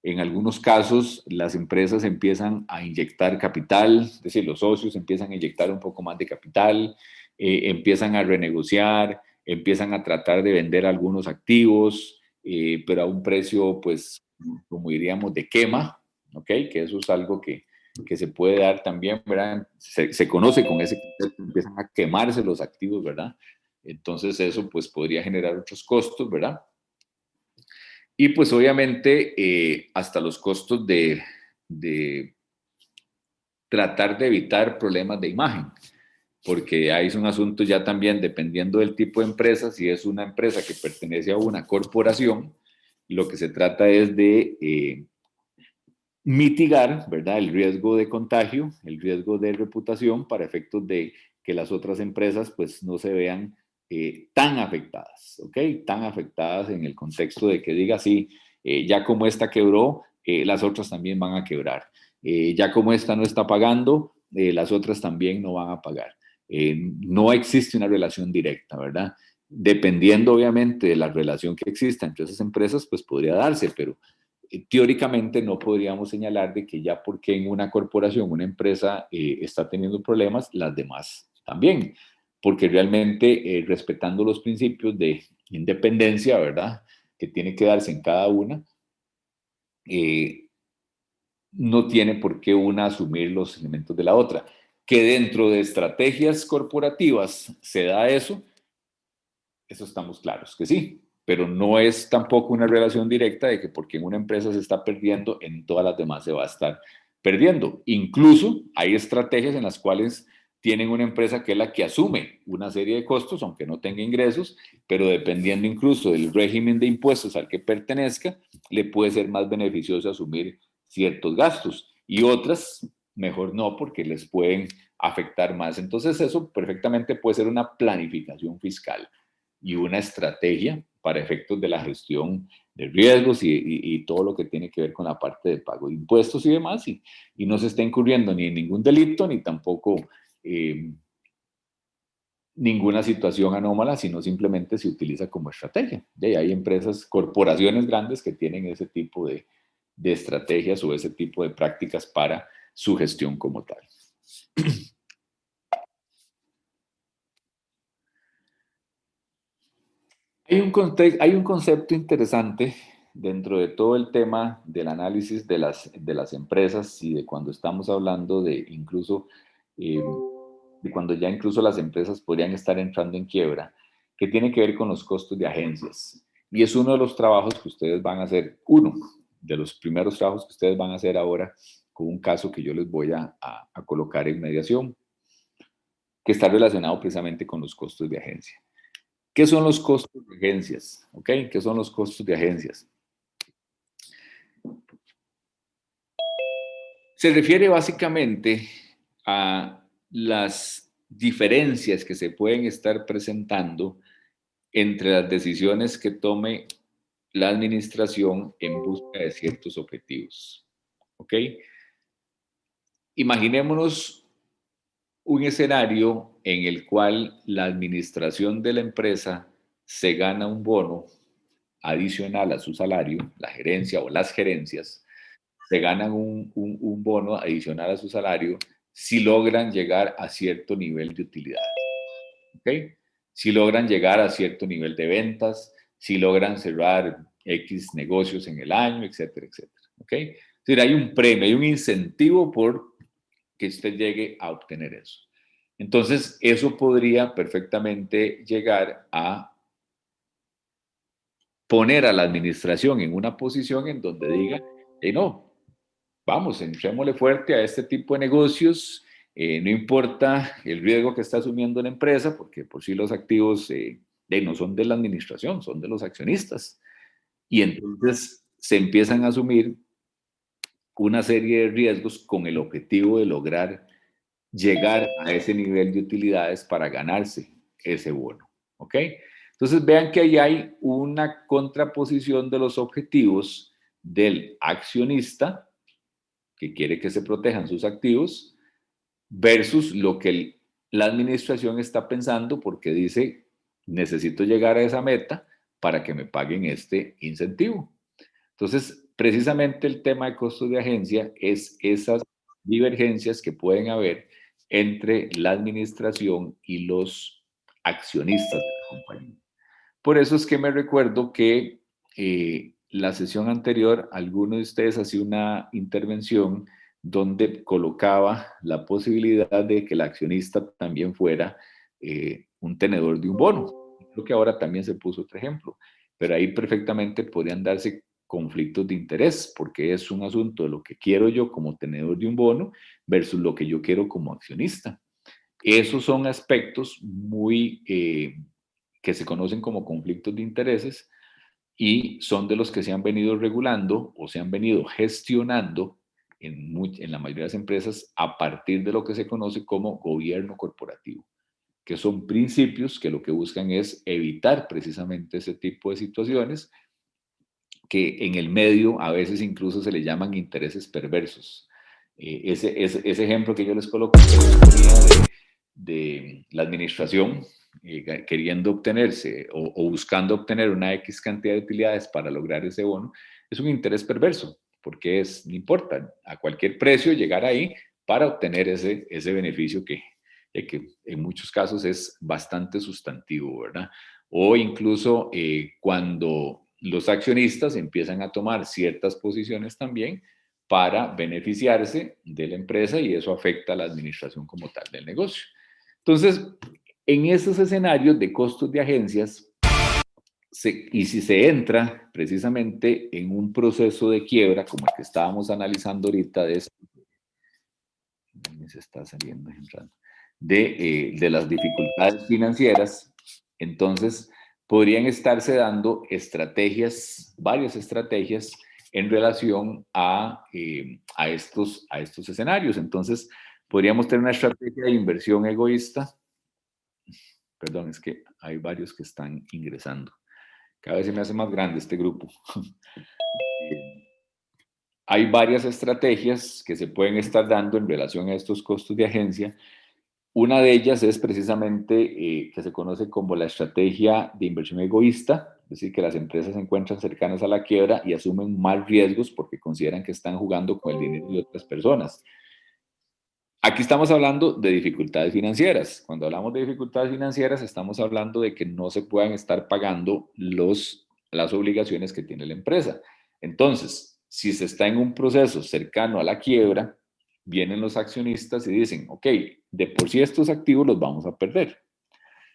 En algunos casos, las empresas empiezan a inyectar capital, es decir, los socios empiezan a inyectar un poco más de capital, empiezan a renegociar, empiezan a tratar de vender algunos activos, pero a un precio, pues, como diríamos, de quema, ¿ok? Que eso es algo que se puede dar también, ¿verdad? Se conoce con ese concepto, empiezan a quemarse los activos, ¿verdad? Entonces eso, pues, podría generar otros costos, ¿verdad? Y pues obviamente hasta los costos de tratar de evitar problemas de imagen, porque ahí es un asunto ya también dependiendo del tipo de empresa, si es una empresa que pertenece a una corporación, lo que se trata es de mitigar, ¿verdad?, el riesgo de contagio, el riesgo de reputación para efectos de que las otras empresas pues no se vean tan afectadas, ¿ok? Tan afectadas en el contexto de que diga, sí, ya como esta quebró, las otras también van a quebrar. Ya como esta no está pagando, las otras también no van a pagar. No existe una relación directa, ¿verdad? Dependiendo obviamente de la relación que exista entre esas empresas, pues podría darse, pero teóricamente no podríamos señalar de que ya porque en una corporación, una empresa está teniendo problemas, las demás también, porque realmente respetando los principios de independencia, ¿verdad?, que tiene que darse en cada una, no tiene por qué una asumir los elementos de la otra. Que dentro de estrategias corporativas se da eso estamos claros que sí, pero no es tampoco una relación directa de que porque en una empresa se está perdiendo, en todas las demás se va a estar perdiendo. Incluso hay estrategias en las cuales tienen una empresa que es la que asume una serie de costos, aunque no tenga ingresos, pero dependiendo incluso del régimen de impuestos al que pertenezca, le puede ser más beneficioso asumir ciertos gastos y otras mejor no porque les pueden afectar más. Entonces eso perfectamente puede ser una planificación fiscal y una estrategia para efectos de la gestión de riesgos y todo lo que tiene que ver con la parte de pago de impuestos y demás, y no se está incurriendo ni en ningún delito, ni tampoco ninguna situación anómala, sino simplemente se utiliza como estrategia. Y hay empresas, corporaciones grandes que tienen ese tipo de estrategias o ese tipo de prácticas para su gestión como tal. Hay un concepto interesante dentro de todo el tema del análisis de las empresas y de cuando estamos hablando de incluso, de cuando ya incluso las empresas podrían estar entrando en quiebra, que tiene que ver con los costos de agencias. Y es uno de los trabajos que ustedes van a hacer, uno de los primeros trabajos que ustedes van a hacer ahora con un caso que yo les voy a colocar en mediación, que está relacionado precisamente con los costos de agencia. ¿Qué son los costos de agencias? ¿Ok? ¿Qué son los costos de agencias? Se refiere básicamente a las diferencias que se pueden estar presentando entre las decisiones que tome la administración en busca de ciertos objetivos. ¿Ok? Imaginémonos un escenario en el cual la administración de la empresa se gana un bono adicional a su salario, la gerencia o las gerencias, se ganan un bono adicional a su salario si logran llegar a cierto nivel de utilidad. ¿Ok? Si logran llegar a cierto nivel de ventas, si logran cerrar X negocios en el año, etcétera, etcétera. ¿Ok? Es decir, hay un premio, hay un incentivo por que usted llegue a obtener eso. Entonces, eso podría perfectamente llegar a poner a la administración en una posición en donde diga, no, vamos, entrémosle fuerte a este tipo de negocios, no importa el riesgo que está asumiendo la empresa, porque por sí los activos no son de la administración, son de los accionistas. Y entonces se empiezan a asumir una serie de riesgos con el objetivo de lograr llegar a ese nivel de utilidades para ganarse ese bono. ¿Ok? Entonces vean que ahí hay una contraposición de los objetivos del accionista, que quiere que se protejan sus activos, versus lo que la administración está pensando porque dice, necesito llegar a esa meta para que me paguen este incentivo. Entonces, precisamente el tema de costos de agencia es esas divergencias que pueden haber entre la administración y los accionistas de la compañía. Por eso es que me recuerdo que la sesión anterior, alguno de ustedes hacía una intervención donde colocaba la posibilidad de que el accionista también fuera un tenedor de un bono. Creo que ahora también se puso otro ejemplo, pero ahí perfectamente podrían darse conflictos de interés, porque es un asunto de lo que quiero yo como tenedor de un bono versus lo que yo quiero como accionista. Esos son aspectos muy que se conocen como conflictos de intereses y son de los que se han venido regulando o se han venido gestionando en la mayoría de las empresas a partir de lo que se conoce como gobierno corporativo, que son principios que lo que buscan es evitar precisamente ese tipo de situaciones que en el medio a veces incluso se le llaman intereses perversos. Ese ejemplo que yo les coloco de la administración queriendo obtenerse o buscando obtener una X cantidad de utilidades para lograr ese bono, es un interés perverso, porque no importa, a cualquier precio llegar ahí para obtener ese beneficio que en muchos casos es bastante sustantivo, ¿verdad? O incluso cuando los accionistas empiezan a tomar ciertas posiciones también para beneficiarse de la empresa y eso afecta a la administración como tal del negocio. Entonces, en esos escenarios de costos de agencias, y si se entra precisamente en un proceso de quiebra, como el que estábamos analizando ahorita, se está saliendo, de las dificultades financieras, entonces podrían estarse dando estrategias, varias estrategias en relación a estos escenarios. Entonces, podríamos tener una estrategia de inversión egoísta. Perdón, es que hay varios que están ingresando. Cada vez se me hace más grande este grupo. Hay varias estrategias que se pueden estar dando en relación a estos costos de agencia. Una de ellas es precisamente que se conoce como la estrategia de inversión egoísta, es decir, que las empresas se encuentran cercanas a la quiebra y asumen más riesgos porque consideran que están jugando con el dinero de otras personas. Aquí estamos hablando de dificultades financieras. Cuando hablamos de dificultades financieras, estamos hablando de que no se puedan estar pagando las obligaciones que tiene la empresa. Entonces, si se está en un proceso cercano a la quiebra, vienen los accionistas y dicen, ok, de por sí estos activos los vamos a perder.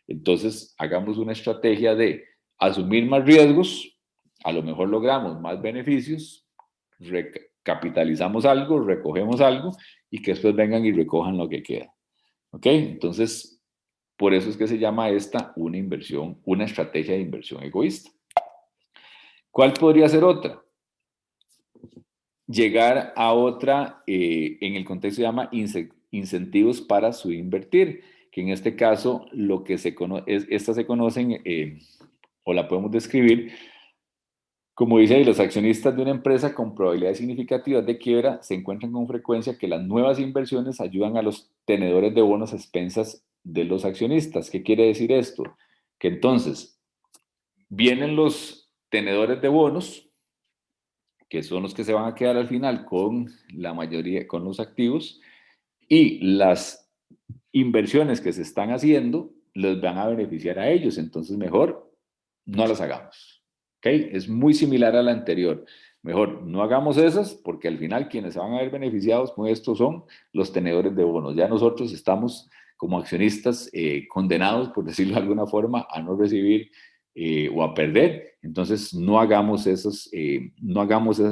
Entonces, hagamos una estrategia de asumir más riesgos, a lo mejor logramos más beneficios, capitalizamos algo, recogemos algo y que después vengan y recojan lo que queda. ¿Ok? Entonces, por eso es que se llama esta una estrategia de inversión egoísta. ¿Cuál podría ser otra? Llegar a otra, en el contexto se llama incentivos para subinvertir, que en este caso lo que estas se conocen o la podemos describir como dice ahí, los accionistas de una empresa con probabilidades significativas de quiebra se encuentran con frecuencia que las nuevas inversiones ayudan a los tenedores de bonos a expensas de los accionistas. ¿Qué quiere decir esto? Que entonces vienen los tenedores de bonos, que son los que se van a quedar al final con la mayoría, con los activos, y las inversiones que se están haciendo les van a beneficiar a ellos. Entonces, mejor no las hagamos. ¿Okay? Es muy similar a la anterior. Mejor no hagamos esas porque al final quienes se van a ver beneficiados con esto son los tenedores de bonos. Ya nosotros estamos como accionistas condenados, por decirlo de alguna forma, a no recibir o a perder. Entonces no hagamos esas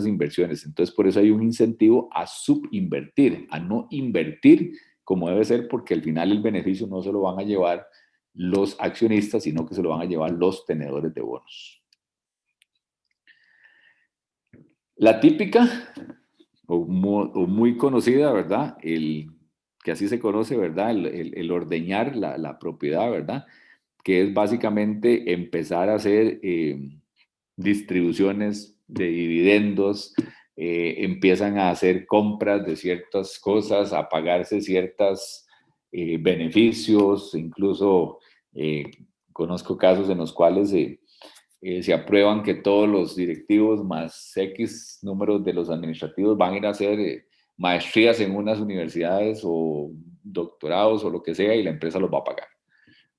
inversiones. Entonces por eso hay un incentivo a subinvertir, a no invertir como debe ser, porque al final el beneficio no se lo van a llevar los accionistas, sino que se lo van a llevar los tenedores de bonos. La típica o muy conocida, ¿verdad? Que así se conoce, ¿verdad? El ordeñar la propiedad, ¿verdad? Que es básicamente empezar a hacer distribuciones de dividendos, empiezan a hacer compras de ciertas cosas, a pagarse ciertos beneficios, incluso conozco casos en los cuales se aprueban que todos los directivos más X números de los administrativos van a ir a hacer maestrías en unas universidades o doctorados o lo que sea y la empresa los va a pagar.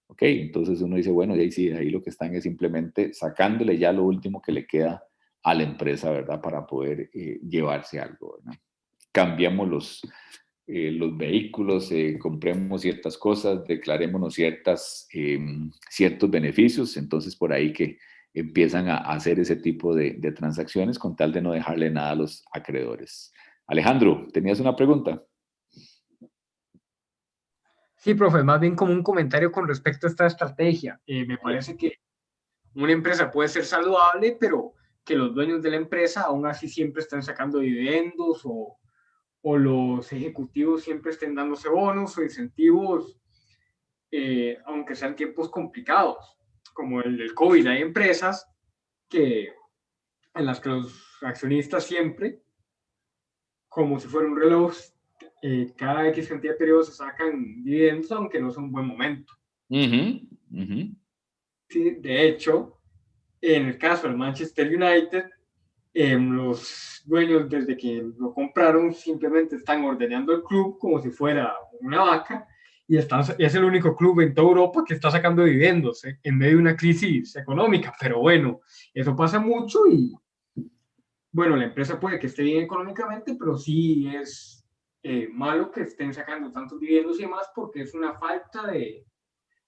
Ok, entonces uno dice, bueno, y ahí sí, ahí lo que están es simplemente sacándole ya lo último que le queda a la empresa, ¿verdad? Para poder llevarse algo, ¿verdad? Cambiamos los vehículos, compremos ciertas cosas, declarémonos ciertos beneficios, entonces por ahí que empiezan a hacer ese tipo de transacciones con tal de no dejarle nada a los acreedores. Alejandro, ¿tenías una pregunta? Sí, profe, más bien como un comentario con respecto a esta estrategia. Me parece que una empresa puede ser saludable, pero que los dueños de la empresa aún así siempre están sacando dividendos o los ejecutivos siempre estén dándose bonos o incentivos, aunque sean tiempos complicados, como el del COVID. Hay empresas en las que los accionistas siempre, como si fuera un reloj, cada X cantidad de periodos se sacan dividendos, aunque no es un buen momento. Sí, de hecho, en el caso del Manchester United, los dueños desde que lo compraron simplemente están ordenando el club como si fuera una vaca y es el único club en toda Europa que está sacando dividendos en medio de una crisis económica. Pero bueno, eso pasa mucho y bueno, la empresa puede que esté bien económicamente, pero sí es malo que estén sacando tantos dividendos y demás porque es una falta de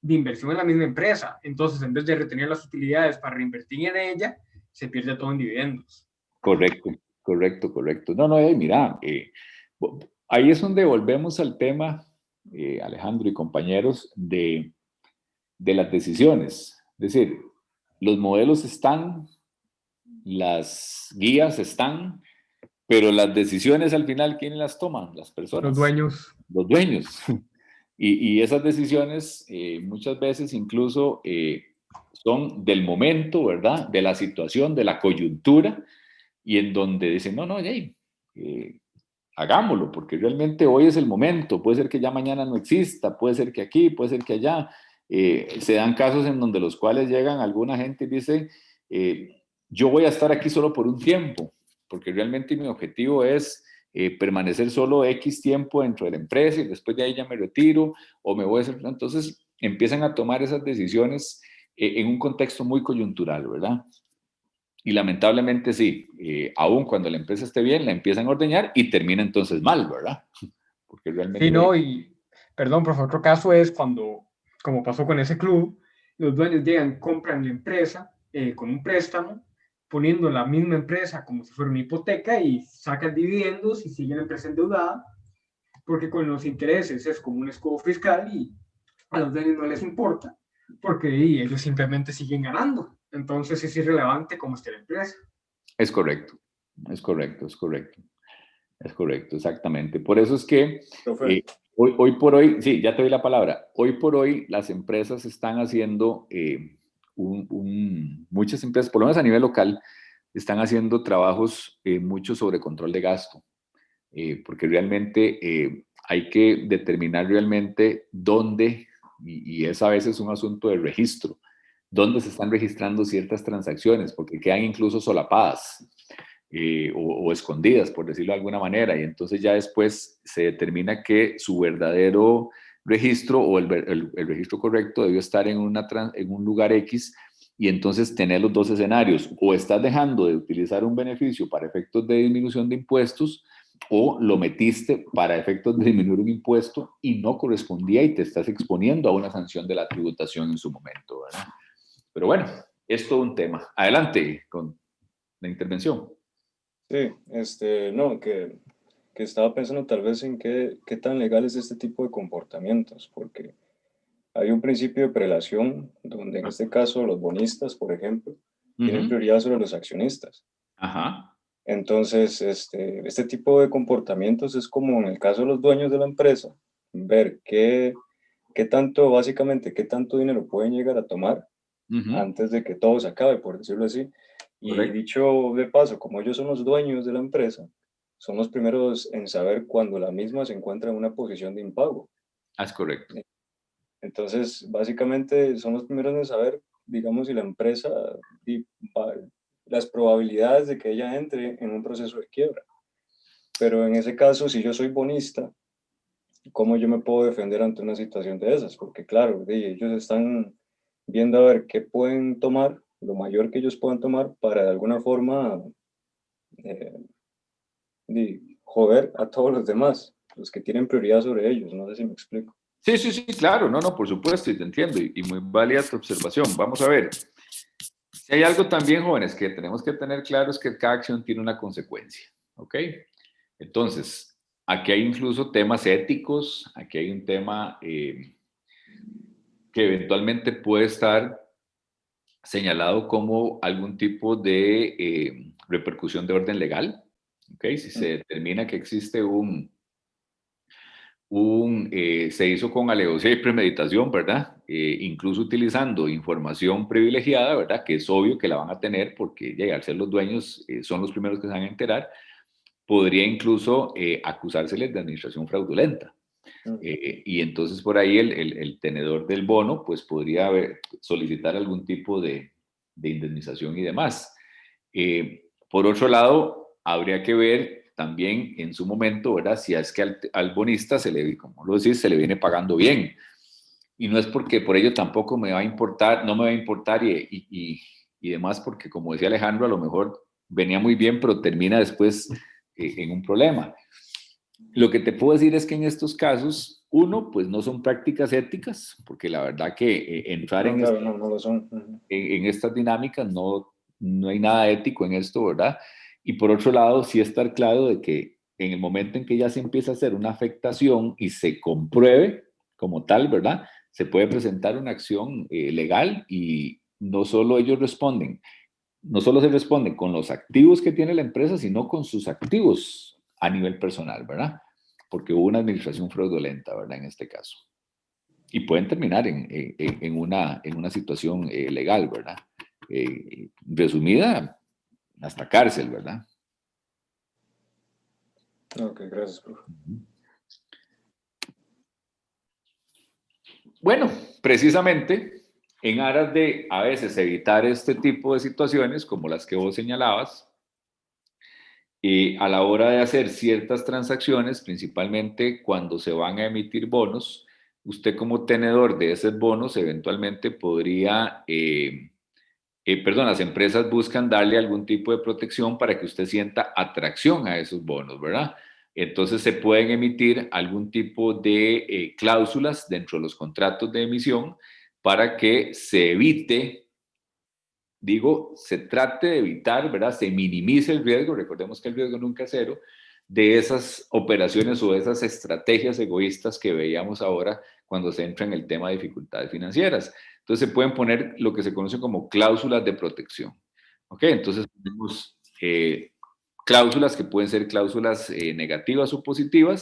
inversión en la misma empresa. Entonces, en vez de retener las utilidades para reinvertir en ella, se pierde todo en dividendos. Correcto, correcto, correcto. No, mira, ahí es donde volvemos al tema, Alejandro y compañeros, de las decisiones. Es decir, los modelos están, las guías están, pero las decisiones al final, ¿quiénes las toman? Las personas. Los dueños. Los dueños. Y esas decisiones muchas veces incluso son del momento, ¿verdad? De la situación, de la coyuntura, y en donde dicen, no, hey, hagámoslo, porque realmente hoy es el momento, puede ser que ya mañana no exista, puede ser que aquí, puede ser que allá. Se dan casos en donde los cuales llegan alguna gente y dice, yo voy a estar aquí solo por un tiempo, porque realmente mi objetivo es permanecer solo X tiempo dentro de la empresa y después de ahí ya me retiro o me voy a hacer... Entonces empiezan a tomar esas decisiones en un contexto muy coyuntural, ¿verdad? Y lamentablemente sí, aún cuando la empresa esté bien, la empiezan a ordeñar y termina entonces mal, ¿verdad? Porque realmente... Sí, no, y perdón, pero otro caso es cuando, como pasó con ese club, los dueños llegan, compran la empresa con un préstamo, poniendo la misma empresa como si fuera una hipoteca y sacan dividendos y sigue la empresa endeudada, porque con los intereses es como un escudo fiscal y a los dueños no les importa, porque ellos simplemente siguen ganando. Entonces es irrelevante cómo esté la empresa. Es correcto, es correcto, es correcto. Es correcto, exactamente. Por eso es que hoy por hoy, sí, ya te doy la palabra, hoy por hoy las empresas están haciendo, muchas empresas, por lo menos a nivel local, están haciendo trabajos mucho sobre control de gasto, porque realmente hay que determinar realmente dónde, y es a veces un asunto de registro, dónde se están registrando ciertas transacciones, porque quedan incluso solapadas. O escondidas, por decirlo de alguna manera, y entonces ya después se determina que su verdadero registro o el registro correcto debió estar en un lugar X, y entonces tener los dos escenarios: o estás dejando de utilizar un beneficio para efectos de disminución de impuestos, o lo metiste para efectos de disminuir un impuesto y no correspondía y te estás exponiendo a una sanción de la tributación en su momento, ¿verdad? Pero bueno, es todo un tema. Adelante con la intervención. Sí, no, que estaba pensando tal vez en qué tan legal es este tipo de comportamientos, porque hay un principio de prelación donde en este caso los bonistas, por ejemplo, tienen prioridad sobre los accionistas. Ajá. Entonces, este tipo de comportamientos es como en el caso de los dueños de la empresa, ver qué tanto, básicamente, qué tanto dinero pueden llegar a tomar antes de que todo se acabe, por decirlo así. Y Correcto. dicho de paso, como ellos son los dueños de la empresa, son los primeros en saber cuando la misma se encuentra en una posición de impago. Es correcto. Entonces, básicamente son los primeros en saber, digamos, si la empresa, y las probabilidades de que ella entre en un proceso de quiebra. Pero en ese caso, si yo soy bonista, ¿cómo yo me puedo defender ante una situación de esas? Porque claro, ellos están viendo a ver qué pueden tomar, lo mayor que ellos puedan tomar para de alguna forma eh, joder a todos los demás, los que tienen prioridad sobre ellos. No sé si me explico. Sí, sí, sí, claro, no, no, por supuesto, y te entiendo, y muy válida tu observación. Vamos a ver, si hay algo también, jóvenes, que tenemos que tener claro es que cada acción tiene una consecuencia, ¿ok? Entonces, aquí hay incluso temas éticos, aquí hay un tema que eventualmente puede estar señalado como algún tipo de repercusión de orden legal, ¿ok? Si se determina que existe se hizo con alevosía y premeditación, ¿verdad? Incluso utilizando información privilegiada, ¿verdad? Que es obvio que la van a tener porque ya, al ser los dueños son los primeros que se van a enterar, podría incluso acusárseles de administración fraudulenta. Y entonces por ahí el tenedor del bono pues podría solicitar algún tipo de indemnización y demás. Por otro lado, habría que ver también en su momento, ¿verdad? Si es que al bonista se le, como lo decís, se le viene pagando bien. Y no es porque por ello tampoco me va a importar, no me va a importar y demás, porque como decía Alejandro, a lo mejor venía muy bien, pero termina después en un problema. Lo que te puedo decir es que en estos casos, uno, pues no son prácticas éticas, porque la verdad que entrar No, claro, no, no lo son. en estas dinámicas no hay nada ético en esto, ¿verdad? Y por otro lado, sí estar claro de que en el momento en que ya se empieza a hacer una afectación y se compruebe como tal, ¿verdad? Se puede presentar una acción legal y no solo ellos responden, no solo se responde con los activos que tiene la empresa, sino con sus activos a nivel personal, ¿verdad? Porque hubo una administración fraudulenta, ¿verdad? En este caso. Y pueden terminar en una situación legal, ¿verdad? Resumida, hasta cárcel, ¿verdad? Ok, gracias, profe. Bueno, precisamente en aras de a veces evitar este tipo de situaciones como las que vos señalabas, a la hora de hacer ciertas transacciones, principalmente cuando se van a emitir bonos, usted como tenedor de esos bonos eventualmente podría, perdón, las empresas buscan darle algún tipo de protección para que usted sienta atracción a esos bonos, ¿verdad? Entonces se pueden emitir algún tipo de cláusulas dentro de los contratos de emisión para que se evite, digo, se trate de evitar, ¿verdad? Se minimice el riesgo, recordemos que el riesgo nunca es cero, de esas operaciones o de esas estrategias egoístas que veíamos ahora cuando se entra en el tema de dificultades financieras. Entonces se pueden poner lo que se conoce como cláusulas de protección. ¿Ok? Entonces tenemos cláusulas que pueden ser cláusulas negativas o positivas,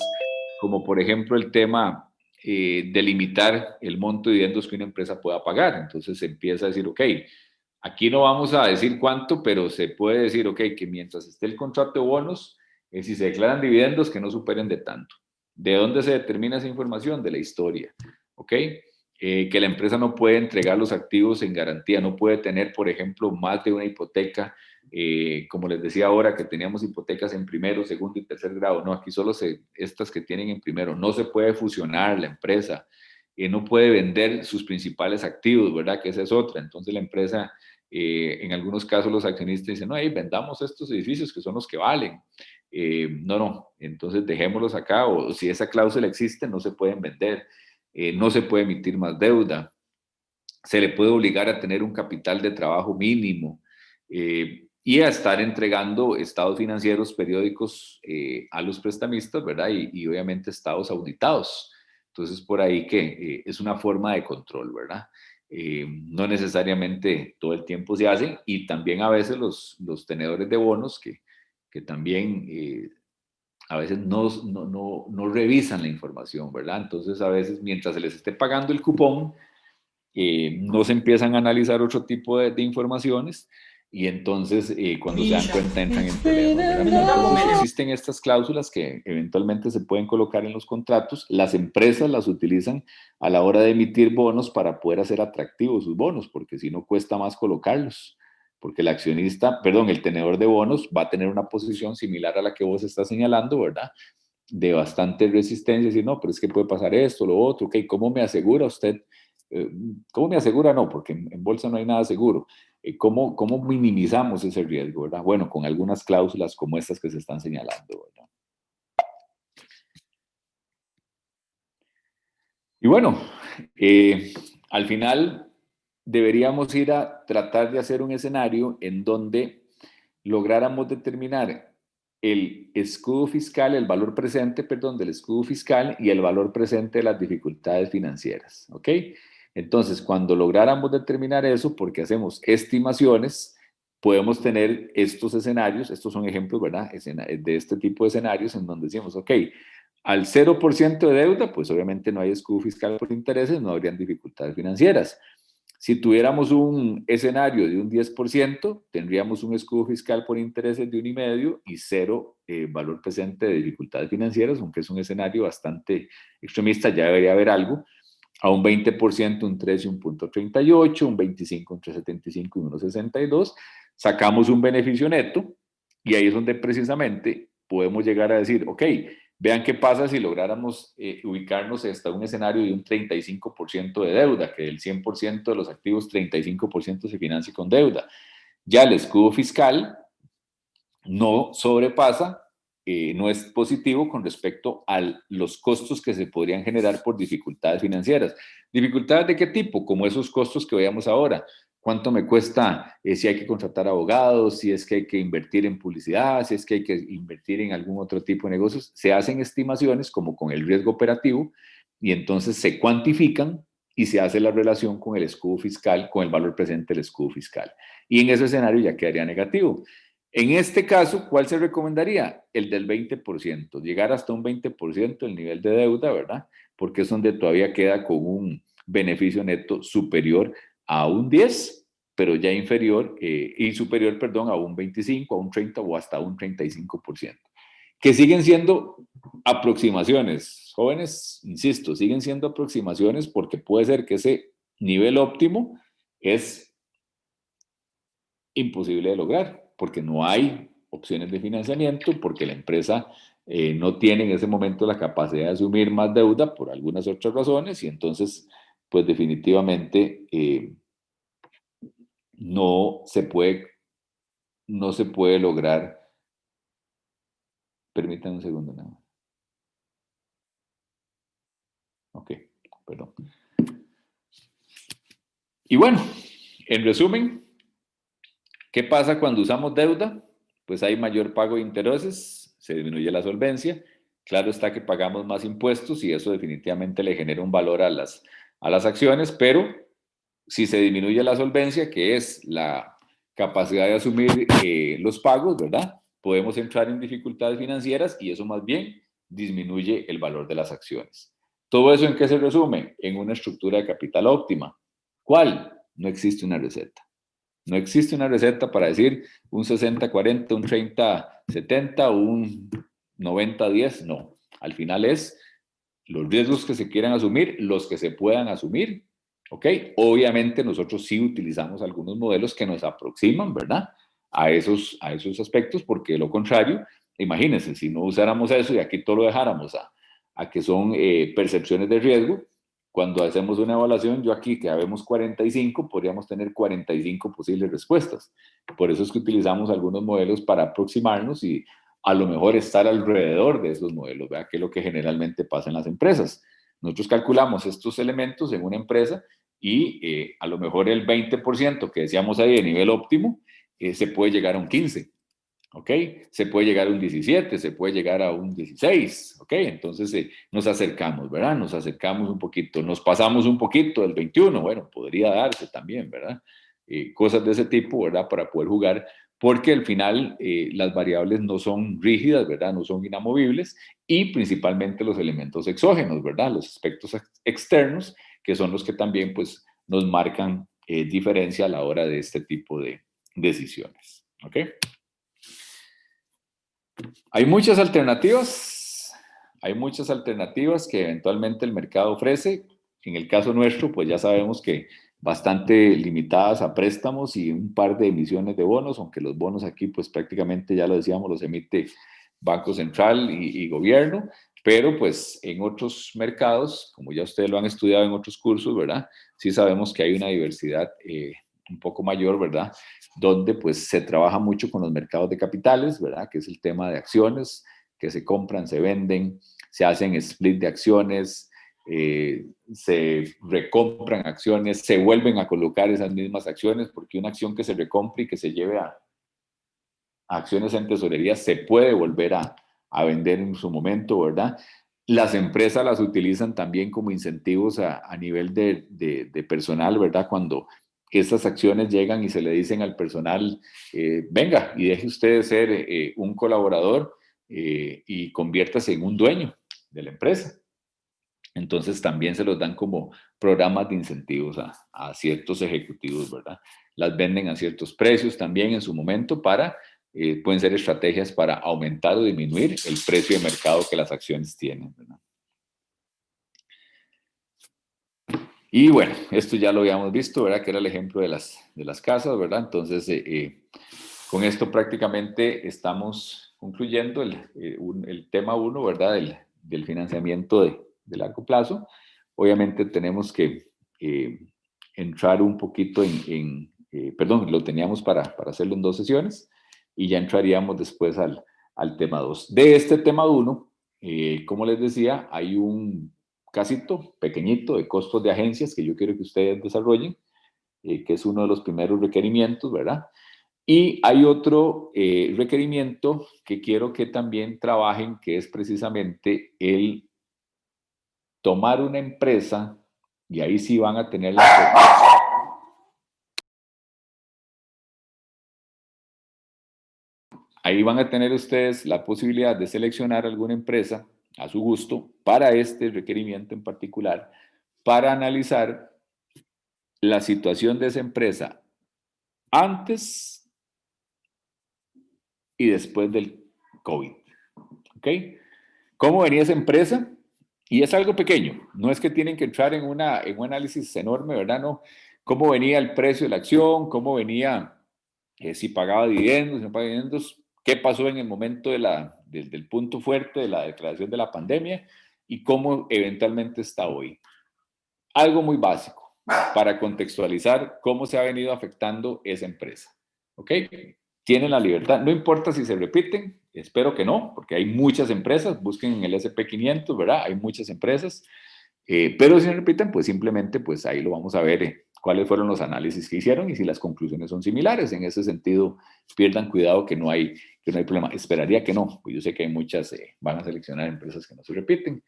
como por ejemplo el tema de limitar el monto de dividendos que una empresa pueda pagar. Entonces se empieza a decir, ok, aquí no vamos a decir cuánto, pero se puede decir, ok, que mientras esté el contrato de bonos, si se declaran dividendos, que no superen de tanto. ¿De dónde se determina esa información? De la historia, ¿ok? Que la empresa no puede entregar los activos en garantía, no puede tener, por ejemplo, más de una hipoteca, como les decía ahora, que teníamos hipotecas en primero, segundo y tercer grado. No, aquí solo estas que tienen en primero. No se puede fusionar la empresa, no puede vender sus principales activos, ¿verdad? Que esa es otra. Entonces la empresa, en algunos casos los accionistas dicen, no, hey, vendamos estos edificios que son los que valen. No, entonces dejémoslos acá, o si esa cláusula existe, no se pueden vender, no se puede emitir más deuda, se le puede obligar a tener un capital de trabajo mínimo y a estar entregando estados financieros periódicos a los prestamistas, ¿verdad? Y obviamente estados auditados. Entonces, por ahí que es una forma de control, ¿verdad? No necesariamente todo el tiempo se hacen y también a veces los tenedores de bonos que también a veces no revisan la información, ¿verdad? Entonces, a veces mientras se les esté pagando el cupón, no se empiezan a analizar otro tipo de informaciones y entonces cuando se dan cuenta entran en problemas, ¿verdad? Entonces existen estas cláusulas que eventualmente se pueden colocar en los contratos. Las empresas las utilizan a la hora de emitir bonos para poder hacer atractivos sus bonos, porque si no cuesta más colocarlos, porque el accionista, perdón, el tenedor de bonos va a tener una posición similar a la que vos estás señalando, ¿verdad? De bastante resistencia, decir, no, pero es que puede pasar esto, lo otro, ok, ¿cómo me asegura usted? ¿Cómo me asegura? No, porque en bolsa no hay nada seguro. ¿Cómo minimizamos ese riesgo, verdad? Bueno, con algunas cláusulas como estas que se están señalando, ¿verdad? Y bueno, al final deberíamos ir a tratar de hacer un escenario en donde lográramos determinar el escudo fiscal, el valor presente, perdón, del escudo fiscal y el valor presente de las dificultades financieras, ¿ok? Entonces, cuando lográramos determinar eso, porque hacemos estimaciones, podemos tener estos escenarios, estos son ejemplos, ¿verdad? De este tipo de escenarios en donde decimos, ok, al 0% de deuda, pues obviamente no hay escudo fiscal por intereses, no habrían dificultades financieras. Si tuviéramos un escenario de un 10%, tendríamos un escudo fiscal por intereses de 1,5 y 0 valor presente de dificultades financieras, aunque es un escenario bastante extremista, ya debería haber algo. A un 20%, un 3 y un punto 38, un 25, un 3,75 y 1,62. Sacamos un beneficio neto y ahí es donde precisamente podemos llegar a decir, ok, vean qué pasa si lográramos ubicarnos hasta un escenario de un 35% de deuda, que del 100% de los activos, 35% se financie con deuda. Ya el escudo fiscal no sobrepasa, no es positivo con respecto a los costos que se podrían generar por dificultades financieras. ¿Dificultades de qué tipo? Como esos costos que veamos ahora. ¿Cuánto me cuesta si hay que contratar abogados, si es que hay que invertir en publicidad, si es que hay que invertir en algún otro tipo de negocios? Se hacen estimaciones como con el riesgo operativo y entonces se cuantifican y se hace la relación con el escudo fiscal, con el valor presente del escudo fiscal. Y en ese escenario ya quedaría negativo. En este caso, ¿cuál se recomendaría? El del 20%, llegar hasta un 20% el nivel de deuda, ¿verdad? Porque es donde todavía queda con un beneficio neto superior a un 10, pero ya inferior y superior, perdón, a un 25, a un 30 o hasta un 35%. Que siguen siendo aproximaciones, jóvenes, insisto, siguen siendo aproximaciones porque puede ser que ese nivel óptimo es imposible de lograr, porque no hay opciones de financiamiento, porque la empresa no tiene en ese momento la capacidad de asumir más deuda por algunas otras razones y entonces, pues definitivamente no se puede lograr. Permítanme un segundo nada más. Ok, perdón. Y bueno, en resumen, ¿qué pasa cuando usamos deuda? Pues hay mayor pago de intereses, se disminuye la solvencia. Claro está que pagamos más impuestos y eso definitivamente le genera un valor a las acciones, pero si se disminuye la solvencia, que es la capacidad de asumir los pagos, ¿verdad? Podemos entrar en dificultades financieras y eso más bien disminuye el valor de las acciones. ¿Todo eso en qué se resume? En una estructura de capital óptima. ¿Cuál? No existe una receta. No existe una receta para decir un 60-40, un 30-70, un 90-10. No. Al final es los riesgos que se quieran asumir, los que se puedan asumir. ¿Ok? Obviamente nosotros sí utilizamos algunos modelos que nos aproximan, ¿verdad? A esos aspectos, porque de lo contrario, imagínense, si no usáramos eso y aquí todo lo dejáramos a que son percepciones de riesgo, cuando hacemos una evaluación, yo aquí que habemos 45, podríamos tener 45 posibles respuestas. Por eso es que utilizamos algunos modelos para aproximarnos y a lo mejor estar alrededor de esos modelos, ¿verdad? Que es lo que generalmente pasa en las empresas. Nosotros calculamos estos elementos en una empresa y a lo mejor el 20% que decíamos ahí de nivel óptimo se puede llegar a un 15%. ¿Ok? Se puede llegar a un 17, se puede llegar a un 16, ¿ok? Entonces nos acercamos, ¿verdad? Nos acercamos un poquito, nos pasamos un poquito del 21, bueno, podría darse también, ¿verdad? Cosas de ese tipo, ¿verdad? Para poder jugar, porque al final las variables no son rígidas, ¿verdad? No son inamovibles y principalmente los elementos exógenos, ¿verdad? Los aspectos externos, que son los que también, pues, nos marcan diferencia a la hora de este tipo de decisiones. ¿Ok? Hay muchas alternativas que eventualmente el mercado ofrece. En el caso nuestro, pues ya sabemos que bastante limitadas a préstamos y un par de emisiones de bonos, aunque los bonos aquí, pues prácticamente ya lo decíamos, los emite Banco Central y gobierno, pero pues en otros mercados, como ya ustedes lo han estudiado en otros cursos, ¿verdad? Sí sabemos que hay una diversidad un poco mayor, ¿verdad? Donde pues se trabaja mucho con los mercados de capitales, ¿verdad? Que es el tema de acciones que se compran, se venden, se hacen split de acciones, se recompran acciones, se vuelven a colocar esas mismas acciones, porque una acción que se recompre y que se lleve a acciones en tesorería se puede volver a vender en su momento, ¿verdad? Las empresas las utilizan también como incentivos a nivel de personal, ¿verdad? Cuando estas acciones llegan y se le dicen al personal, venga y deje usted de ser un colaborador y conviértase en un dueño de la empresa. Entonces también se los dan como programas de incentivos a ciertos ejecutivos, ¿verdad? Las venden a ciertos precios también en su momento pueden ser estrategias para aumentar o disminuir el precio de mercado que las acciones tienen, ¿verdad? Y bueno, esto ya lo habíamos visto, ¿verdad? Que era el ejemplo de las casas, ¿verdad? Entonces, con esto prácticamente estamos concluyendo el tema 1, ¿verdad? Del financiamiento de largo plazo. Obviamente tenemos que entrar un poquito perdón, lo teníamos para hacerlo en 2 sesiones y ya entraríamos después al tema 2. De este tema 1, como les decía, hay un casito pequeñito de costos de agencias que yo quiero que ustedes desarrollen, que es uno de los primeros requerimientos, ¿verdad? Y hay otro requerimiento que quiero que también trabajen, que es precisamente el tomar una empresa, y ahí sí van a tener ahí van a tener ustedes la posibilidad de seleccionar alguna empresa a su gusto para este requerimiento en particular, para analizar la situación de esa empresa antes y después del COVID. ¿Ok? ¿Cómo venía esa empresa? Y es algo pequeño, no es que tienen que entrar en un análisis enorme, ¿verdad? No, cómo venía el precio de la acción, cómo venía, si pagaba dividendos, si no pagaba dividendos, qué pasó en el momento del punto fuerte de la declaración de la pandemia y cómo eventualmente está hoy. Algo muy básico para contextualizar cómo se ha venido afectando esa empresa. ¿Ok? Tienen la libertad, no importa si se repiten, espero que no, porque hay muchas empresas, busquen en el SP500, ¿verdad? Hay muchas empresas, pero si se repiten, pues simplemente, pues ahí lo vamos a ver, cuáles fueron los análisis que hicieron y si las conclusiones son similares. En ese sentido, pierdan cuidado que no hay problema. Esperaría que no, pues yo sé que hay muchas, van a seleccionar empresas que no se repiten.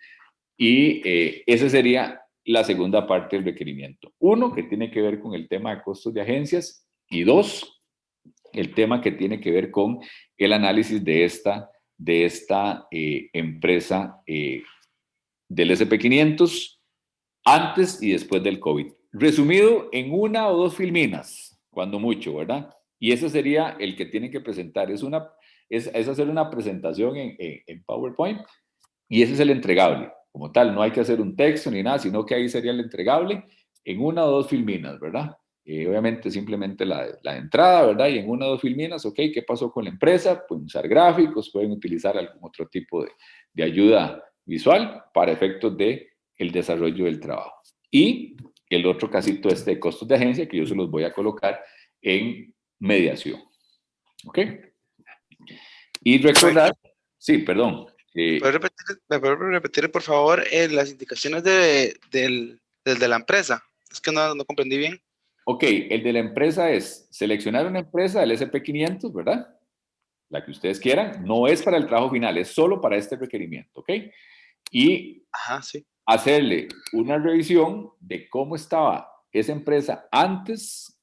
Y esa sería la segunda parte del requerimiento. 1, que tiene que ver con el tema de costos de agencias, y 2, el tema que tiene que ver con el análisis de esta empresa del SP500 antes y después del COVID. Resumido en 1 o 2 filminas, cuando mucho, ¿verdad? Y ese sería el que tienen que presentar. Es hacer una presentación en PowerPoint y ese es el entregable. Como tal, no hay que hacer un texto ni nada, sino que ahí sería el entregable en 1 o 2 filminas, ¿verdad? Obviamente simplemente la entrada, ¿verdad? Y en 1 o 2 filminas, ok, ¿qué pasó con la empresa? Pueden usar gráficos, pueden utilizar algún otro tipo de ayuda visual para efectos de el desarrollo del trabajo. Y el otro casito de costos de agencia que yo se los voy a colocar en mediación. ¿Ok? Y recordar, sí, perdón. ¿Me puede repetir, por favor, las indicaciones del de la empresa? Es que no comprendí bien. Ok, el de la empresa es seleccionar una empresa del SP500, ¿verdad? La que ustedes quieran. No es para el trabajo final, es solo para este requerimiento, ¿ok? Y Ajá, sí. hacerle una revisión de cómo estaba esa empresa antes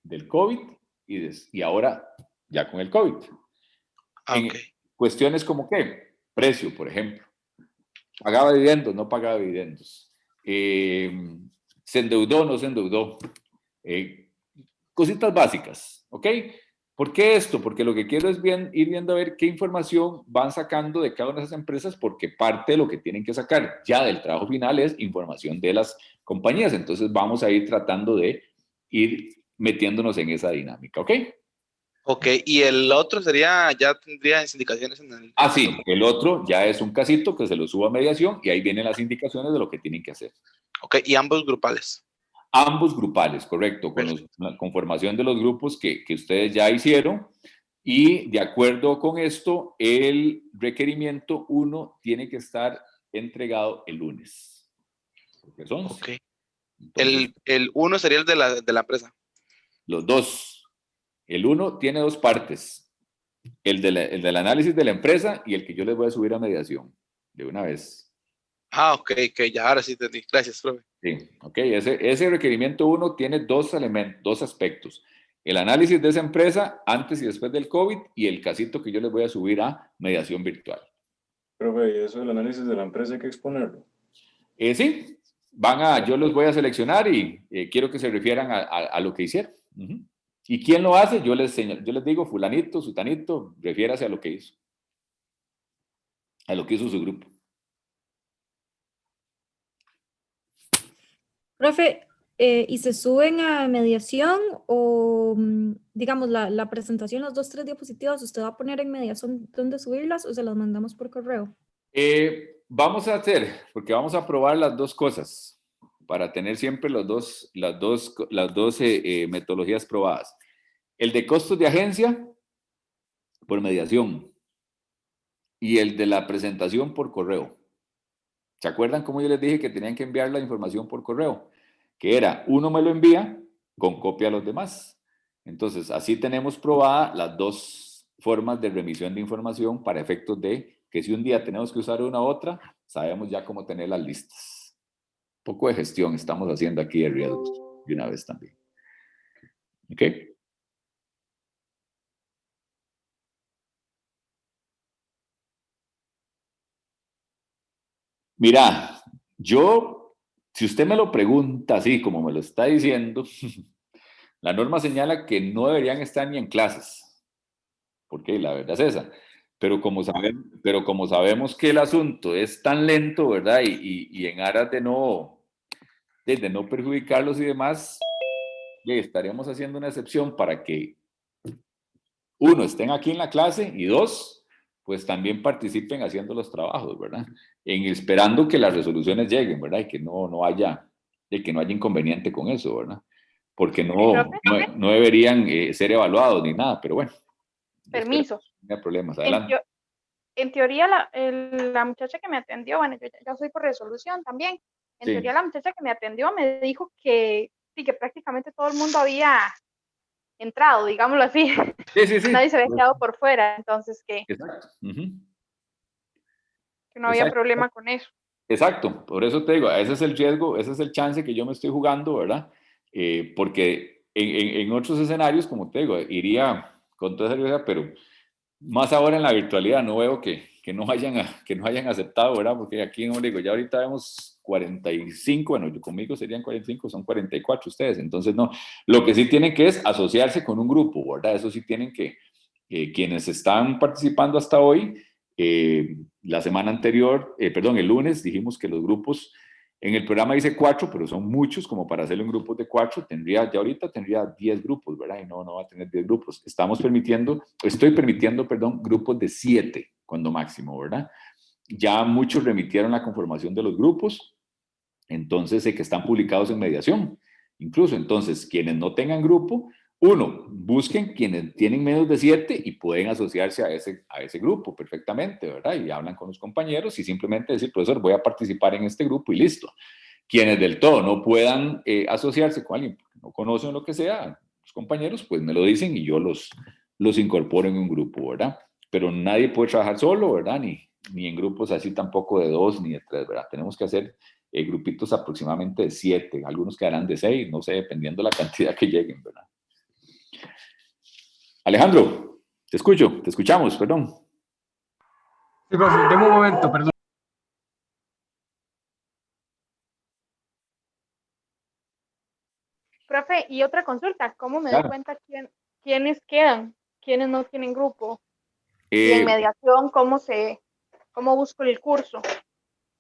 del COVID y ahora ya con el COVID. En Ok. cuestiones como qué, precio, por ejemplo. ¿Pagaba dividendos? ¿No pagaba dividendos? ¿Se endeudó? ¿No se endeudó? cositas básicas, ¿ok? ¿Por qué esto? Porque lo que quiero es ir viendo a ver qué información van sacando de cada una de esas empresas, porque parte de lo que tienen que sacar ya del trabajo final es información de las compañías. Entonces vamos a ir tratando de ir metiéndonos en esa dinámica, ¿ok? Ok, y el otro sería, ya tendría indicaciones en el... Ah, sí, el otro ya es un casito que se lo subo a mediación y ahí vienen las indicaciones de lo que tienen que hacer. Ok, y ambos grupales. Ambos grupales, correcto, con la conformación de los grupos que ustedes ya hicieron. Y de acuerdo con esto, el requerimiento 1 tiene que estar entregado el lunes. Porque son. Ok. Entonces, El uno sería el de la empresa. los dos. El 1 tiene dos partes. El del análisis de la empresa y el que yo les voy a subir a mediación. De una vez. Ah, ok, ya ahora sí entendí. Gracias, profe. Sí, ok. Ese requerimiento 1 tiene dos elementos, dos aspectos. El análisis de esa empresa antes y después del COVID y el casito que yo les voy a subir a mediación virtual. Profe, ¿y eso del análisis de la empresa hay que exponerlo? Sí, yo los voy a seleccionar y quiero que se refieran a lo que hicieron. Uh-huh. ¿Y quién lo hace? Yo les digo, fulanito, sutanito, refiérase a lo que hizo. A lo que hizo su grupo. Profe, ¿y se suben a mediación o, digamos, la presentación, las 2, 3 diapositivas, usted va a poner en mediación dónde subirlas o se las mandamos por correo? Vamos a hacer, porque vamos a probar las dos cosas para tener siempre las dos metodologías probadas. El de costos de agencia por mediación y el de la presentación por correo. ¿Se acuerdan cómo yo les dije que tenían que enviar la información por correo? Que era, uno me lo envía con copia a los demás. Entonces, así tenemos probada las dos formas de remisión de información para efectos de que si un día tenemos que usar una u otra, sabemos ya cómo tener las listas. Un poco de gestión estamos haciendo aquí de riesgos de una vez también. ¿Ok? Mira, si usted me lo pregunta así como me lo está diciendo, la norma señala que no deberían estar ni en clases, porque la verdad es esa. Pero como sabemos que el asunto es tan lento, ¿verdad? Y en aras de no perjudicarlos y demás, estaríamos haciendo una excepción para que, uno, estén aquí en la clase y dos, pues también participen haciendo los trabajos, ¿verdad? Esperando que las resoluciones lleguen, ¿verdad? Y que no haya inconveniente con eso, ¿verdad? Porque no deberían ser evaluados ni nada, pero bueno. Permiso. No hay problemas, adelante. En teoría, la muchacha que me atendió, bueno, yo ya soy por resolución también. En Sí. teoría, la muchacha que me atendió me dijo que sí, que prácticamente todo el mundo había entrado, digámoslo así. Sí. Nadie se había quedado por fuera, entonces que Exacto. no había problema con eso. Exacto, por eso te digo, ese es el riesgo, ese es el chance que yo me estoy jugando, ¿verdad? Porque en otros escenarios, como te digo, iría con toda seriedad, pero más ahora en la virtualidad no veo que no hayan aceptado, ¿verdad? Porque aquí, no digo, ya ahorita vemos 45, bueno, conmigo serían 45, son 44 ustedes, entonces no, lo que sí tienen que es asociarse con un grupo, ¿verdad? Eso sí tienen que, quienes están participando hasta hoy, la semana anterior, el lunes, dijimos que los grupos, en el programa dice 4, pero son muchos como para hacerlo en grupos de 4, ya ahorita tendría 10 grupos, ¿verdad? Y no va a tener 10 grupos. Estoy permitiendo, grupos de 7, cuando máximo, ¿verdad? Ya muchos remitieron la conformación de los grupos, entonces que están publicados en mediación. Incluso, entonces, quienes no tengan grupo, busquen quienes tienen menos de 7 y pueden asociarse a ese grupo perfectamente, ¿verdad? Y hablan con los compañeros y simplemente decir, profesor, voy a participar en este grupo y listo. Quienes del todo no puedan asociarse con alguien porque no conocen lo que sea, los compañeros, pues me lo dicen y yo los incorporo en un grupo, ¿verdad? Pero nadie puede trabajar solo, ¿verdad? Ni en grupos así tampoco de 2 ni de 3, ¿verdad? Tenemos que hacer grupitos aproximadamente de 7, algunos quedarán de 6, no sé, dependiendo de la cantidad que lleguen, ¿verdad? Alejandro, te escuchamos, perdón. Sí, profe, deme un momento, perdón. Profe, y otra consulta, ¿cómo me doy Claro. cuenta quiénes quedan, quiénes no tienen grupo? Y en Eh, mediación, ¿cómo busco el curso?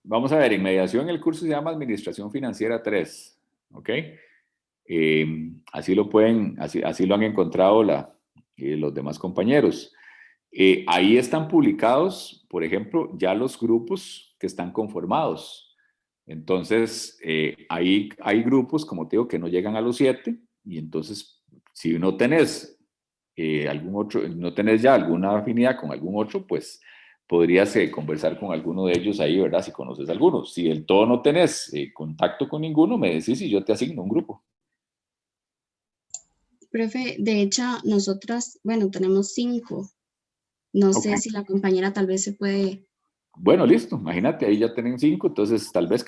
Vamos a ver, en mediación el curso se llama Administración Financiera 3, ¿ok? Así lo pueden, así lo han encontrado los demás compañeros. Ahí están publicados, por ejemplo, ya los grupos que están conformados. Entonces, ahí hay grupos, como te digo, que no llegan a los 7, y entonces, si no tenés algún otro, no tenés ya alguna afinidad con algún otro, pues podrías conversar con alguno de ellos ahí, ¿verdad? Si conoces algunos. Si del todo no tenés contacto con ninguno, me decís y yo te asigno un grupo. Profe, de hecho, nosotras, bueno, tenemos 5. No sé Ok. si la compañera tal vez se puede... Bueno, listo. Imagínate, ahí ya tienen 5, entonces tal vez